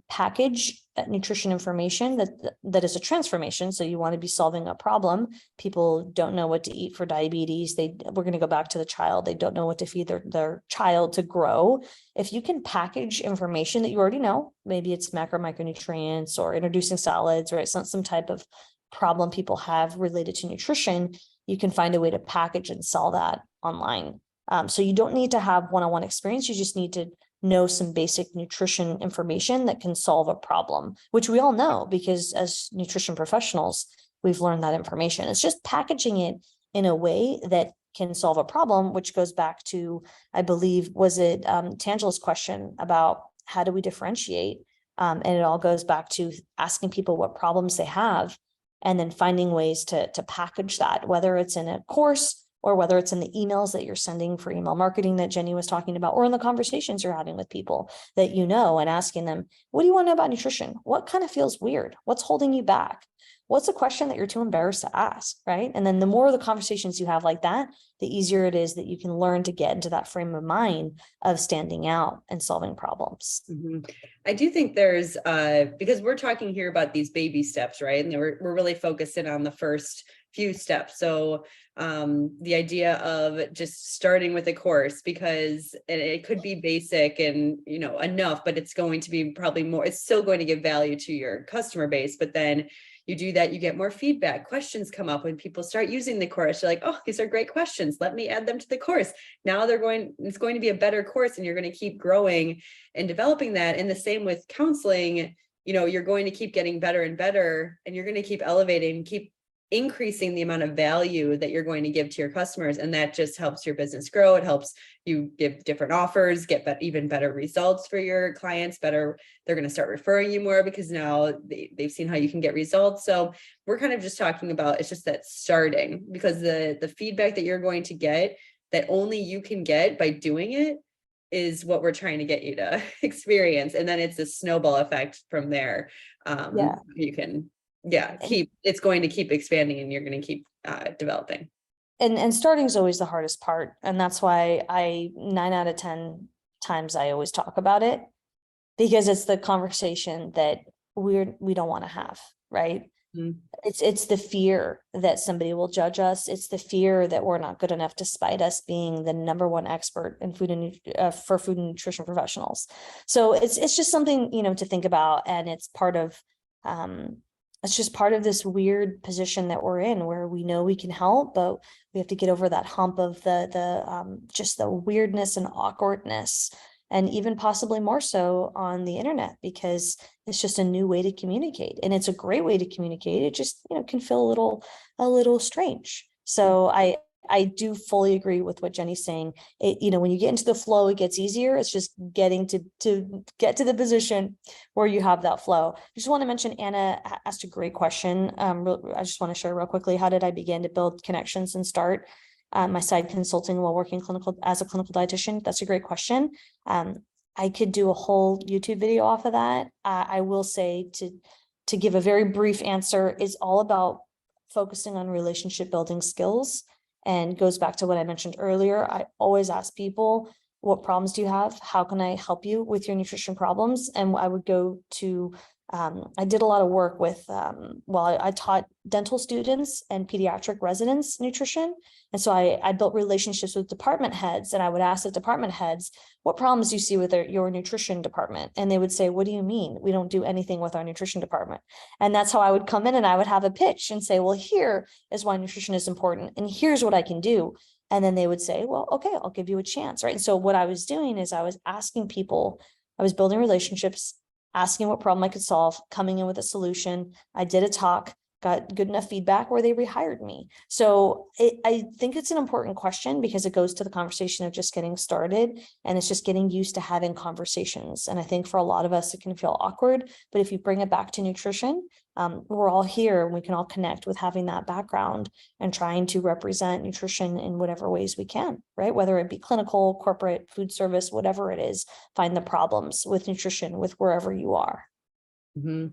package nutrition information that is a transformation. So you want to be solving a problem. People don't know what to eat for diabetes. We're going to go back to the child. They don't know what to feed their child to grow. If you can package information that you already know, maybe it's micronutrients or introducing solids, right? Some type of problem people have related to nutrition, you can find a way to package and sell that online. So you don't need to have one-on-one experience. You just need to know some basic nutrition information that can solve a problem, which we all know, because as nutrition professionals, we've learned that information. It's just packaging it in a way that can solve a problem, which goes back to, I believe, was it Tangela's question about how do we differentiate? And it all goes back to asking people what problems they have, and then finding ways to package that, whether it's in a course or whether it's in the emails that you're sending for email marketing that Jenny was talking about, or in the conversations you're having with people that you know, and asking them, what do you want to know about nutrition? What kind of feels weird? What's holding you back? What's a question that you're too embarrassed to ask, right? And then the more of the conversations you have like that, the easier it is that you can learn to get into that frame of mind of standing out and solving problems. Mm-hmm. I do think there's, because we're talking here about these baby steps, right? And we're really focusing on the first few steps. So the idea of just starting with a course, because it could be basic and, enough, but it's going to be probably more, it's still going to give value to your customer base. But then you do that, you get more feedback, questions come up when people start using the course. You're like, oh, these are great questions. Let me add them to the course. Now it's going to be a better course, and you're going to keep growing and developing that. And the same with counseling, you're going to keep getting better and better, and you're going to keep elevating, keep increasing the amount of value that you're going to give to your customers. And that just helps your business grow. It helps you give different offers, get even better results for your clients. They're going to start referring you more, because now they've seen how you can get results. So we're kind of just talking about, it's just that starting, because the feedback that you're going to get that only you can get by doing it is what we're trying to get you to experience. And then it's a snowball effect from there. You can it's going to keep expanding, and you're going to keep developing. And starting is always the hardest part. And that's why 9 out of 10 times I always talk about it, because it's the conversation that we don't want to have, right? Mm-hmm. It's the fear that somebody will judge us. It's the fear that we're not good enough, despite us being the #1 expert in food and nutrition professionals. So it's just something, to think about. And it's part of it's just part of this weird position that we're in where we know we can help, but we have to get over that hump of the just the weirdness and awkwardness, and even possibly more so on the internet, because it's just a new way to communicate, and it's a great way to communicate. It just, can feel a little strange. So I do fully agree with what Jenny's saying. When you get into the flow, it gets easier. It's just getting to get to the position where you have that flow. I just want to mention Anna asked a great question. I just want to share real quickly. How did I begin to build connections and start my side consulting while working as a clinical dietitian? That's a great question. I could do a whole YouTube video off of that. I will say, to give a very brief answer, is all about focusing on relationship building skills, and goes back to what I mentioned earlier. I always ask people, what problems do you have? How can I help you with your nutrition problems? And I would go to, I did a lot of work with, I taught dental students and pediatric residents nutrition. And so I built relationships with department heads, and I would ask the department heads, what problems do you see with your nutrition department? And they would say, what do you mean? We don't do anything with our nutrition department. And that's how I would come in, and I would have a pitch and say, well, here is why nutrition is important, and here's what I can do. And then they would say, well, okay, I'll give you a chance, right? And so what I was doing is I was asking people, I was building relationships, asking what problem I could solve, coming in with a solution. I did a talk, got good enough feedback where they rehired me. So I think it's an important question, because it goes to the conversation of just getting started, and it's just getting used to having conversations. And I think for a lot of us, it can feel awkward, but if you bring it back to nutrition, we're all here, and we can all connect with having that background and trying to represent nutrition in whatever ways we can, right? Whether it be clinical, corporate, food service, whatever it is, find the problems with nutrition with wherever you are. Mm-hmm.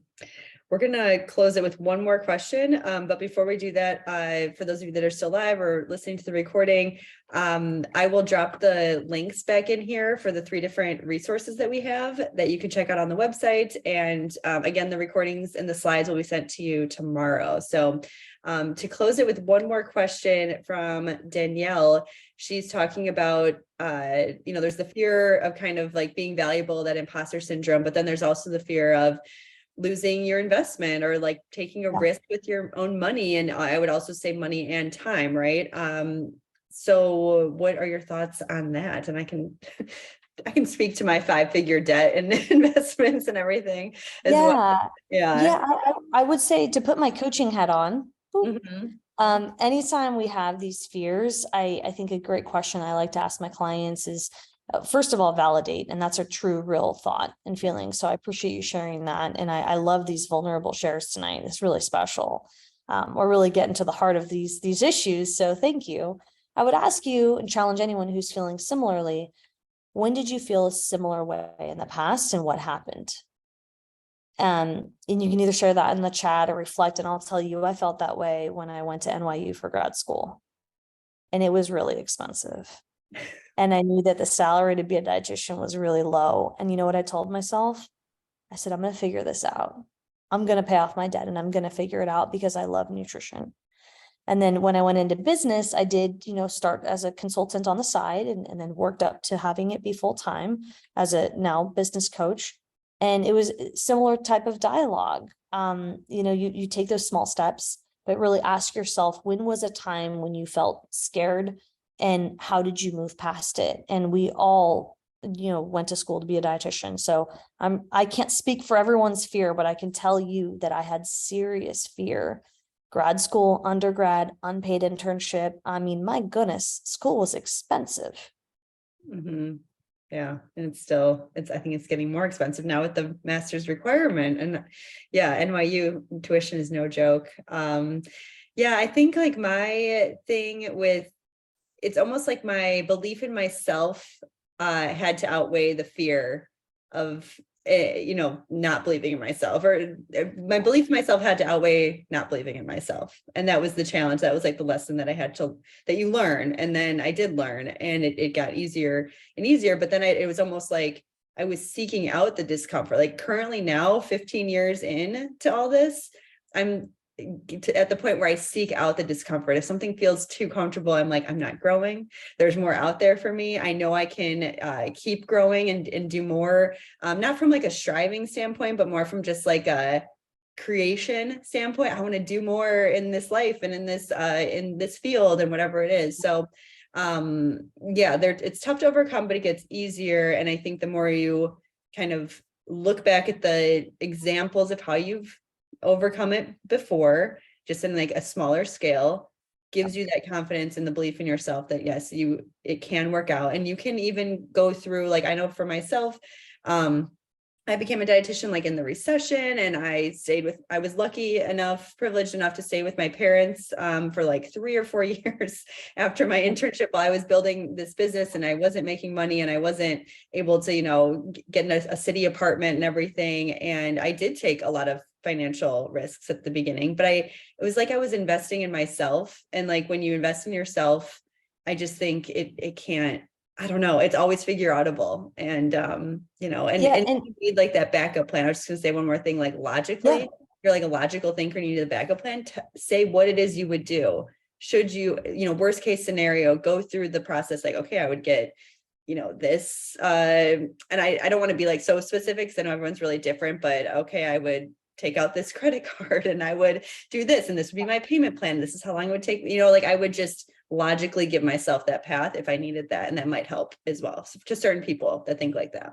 We're going to close it with one more question. But before we do that, for those of you that are still live or listening to the recording, I will drop the links back in here for the 3 different resources that we have that you can check out on the website. And again, the recordings and the slides will be sent to you tomorrow. So to close it with one more question from Danielle, she's talking about, there's the fear of kind of like being valuable, that imposter syndrome, but then there's also the fear of losing your investment, or like taking a risk with your own money. And I would also say money and time, right? So what are your thoughts on that? And I can speak to my 5-figure debt and investments and everything as well. Yeah. I would say, to put my coaching hat on, Mm-hmm. anytime we have these fears, I think a great question I like to ask my clients is, first of all, validate. And that's a true, real thought and feeling. So I appreciate you sharing that. And I love these vulnerable shares tonight. It's really special. We're really getting to the heart of these issues. So thank you. I would ask you, and challenge anyone who's feeling similarly, when did you feel a similar way in the past, and what happened? And you can either share that in the chat or reflect. And I'll tell you, I felt that way when I went to NYU for grad school, and it was really expensive. And I knew that the salary to be a dietitian was really low. And you know what I told myself? I said, I'm going to figure this out. I'm going to pay off my debt, and I'm going to figure it out, because I love nutrition. And then when I went into business, I did, start as a consultant on the side, and then worked up to having it be full time as a now business coach. And it was a similar type of dialogue. You take those small steps, but really ask yourself, when was a time when you felt scared, and how did you move past it? And we all, went to school to be a dietitian. So I can't speak for everyone's fear, but I can tell you that I had serious fear. Grad school, undergrad, unpaid internship. I mean, my goodness, school was expensive. Mm-hmm. Yeah. And I think it's getting more expensive now with the master's requirement. And yeah, NYU tuition is no joke. I think like my thing with, it's almost like my belief in myself had to outweigh the fear of, not believing in myself, or my belief in myself had to outweigh not believing in myself. And that was the challenge. That was like the lesson that that you learn. And then I did learn, and it got easier and easier. But then it was almost like I was seeking out the discomfort. Like currently now, 15 years in to all this, I'm at the point where I seek out the discomfort. If something feels too comfortable, I'm like, I'm not growing. There's more out there for me. I know I can keep growing and do more, not from like a striving standpoint, but more from just like creation standpoint. I want to do more in this life and in this field and whatever it is. So yeah, it's tough to overcome, but it gets easier. And I think the more you kind of look back at the examples of how you've overcome it before, just in like a smaller scale, gives you that confidence and the belief in yourself that yes, it can work out. And you can even go through, like, I know for myself, I became a dietitian like in the recession, and I was lucky enough, privileged enough to stay with my parents for like 3 or 4 years after my internship while I was building this business, and I wasn't making money and I wasn't able to, get in a city apartment and everything. And I did take a lot of financial risks at the beginning, but it was like I was investing in myself. And like when you invest in yourself, I just think it can't, I don't know, it's always figure outable. And and you need like that backup plan. I was just gonna say one more thing, like logically, you're like a logical thinker, and you need a backup plan to say what it is you would do. Should you, worst case scenario, go through the process, like, okay, I would get, this, and I don't want to be like so specific because I know everyone's really different, but okay, I would take out this credit card and I would do this, and this would be my payment plan. This is how long it would take, like I would just logically give myself that path if I needed that. And that might help as well to certain people that think like that.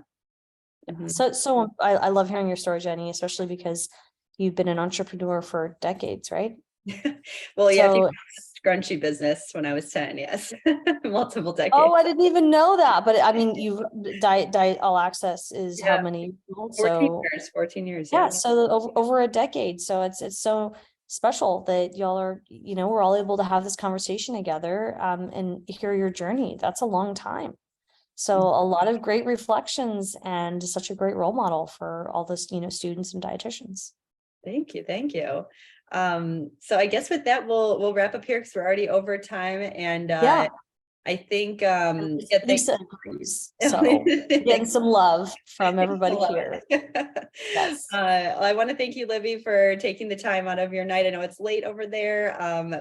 So I love hearing your story, Jenny, especially because you've been an entrepreneur for decades, right? Well, yeah, I think scrunchy business when I was 10, yes. Multiple decades. Oh, I didn't even know that. But I mean, Diet All Access is how many? 14 years. Yeah. So over a decade. So it's so special that y'all are, we're all able to have this conversation together and hear your journey. That's a long time. So a lot of great reflections and such a great role model for all the, students and dietitians. Thank you. Thank you. So I guess with that, we'll wrap up here because we're already over time. And I think Lisa agrees. So getting some love from everybody here. Yes. I want to thank you, Libby, for taking the time out of your night. I know it's late over there,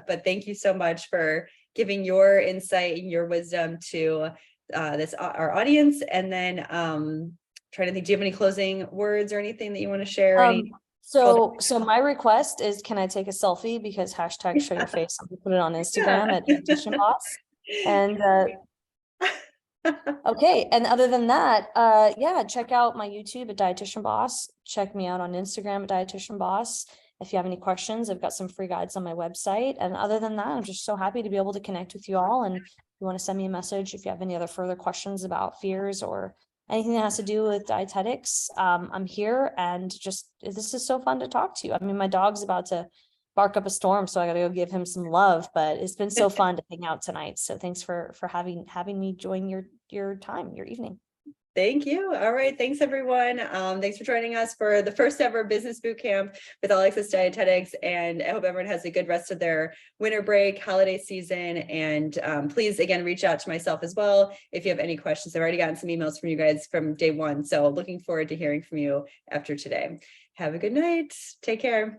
but thank you so much for giving your insight and your wisdom to our audience. And then trying to think, do you have any closing words or anything that you want to share? So my request is, can I take a selfie? Because hashtag show your face. I'm gonna put it on Instagram at Dietitian Boss. And okay. And other than that, check out my YouTube at Dietitian Boss. Check me out on Instagram at Dietitian Boss. If you have any questions, I've got some free guides on my website. And other than that, I'm just so happy to be able to connect with you all. And if you want to send me a message, if you have any other further questions about fears or anything that has to do with dietetics, I'm here. And this is so fun to talk to you. I mean, my dog's about to bark up a storm, so I gotta go give him some love, but it's been so fun to hang out tonight. So thanks for having me join your time, your evening. Thank you. All right. Thanks, everyone. Thanks for joining us for the first ever business boot camp with All Access Dietetics. And I hope everyone has a good rest of their winter break, holiday season. And please, again, reach out to myself as well if you have any questions. I've already gotten some emails from you guys from day one. So looking forward to hearing from you after today. Have a good night. Take care.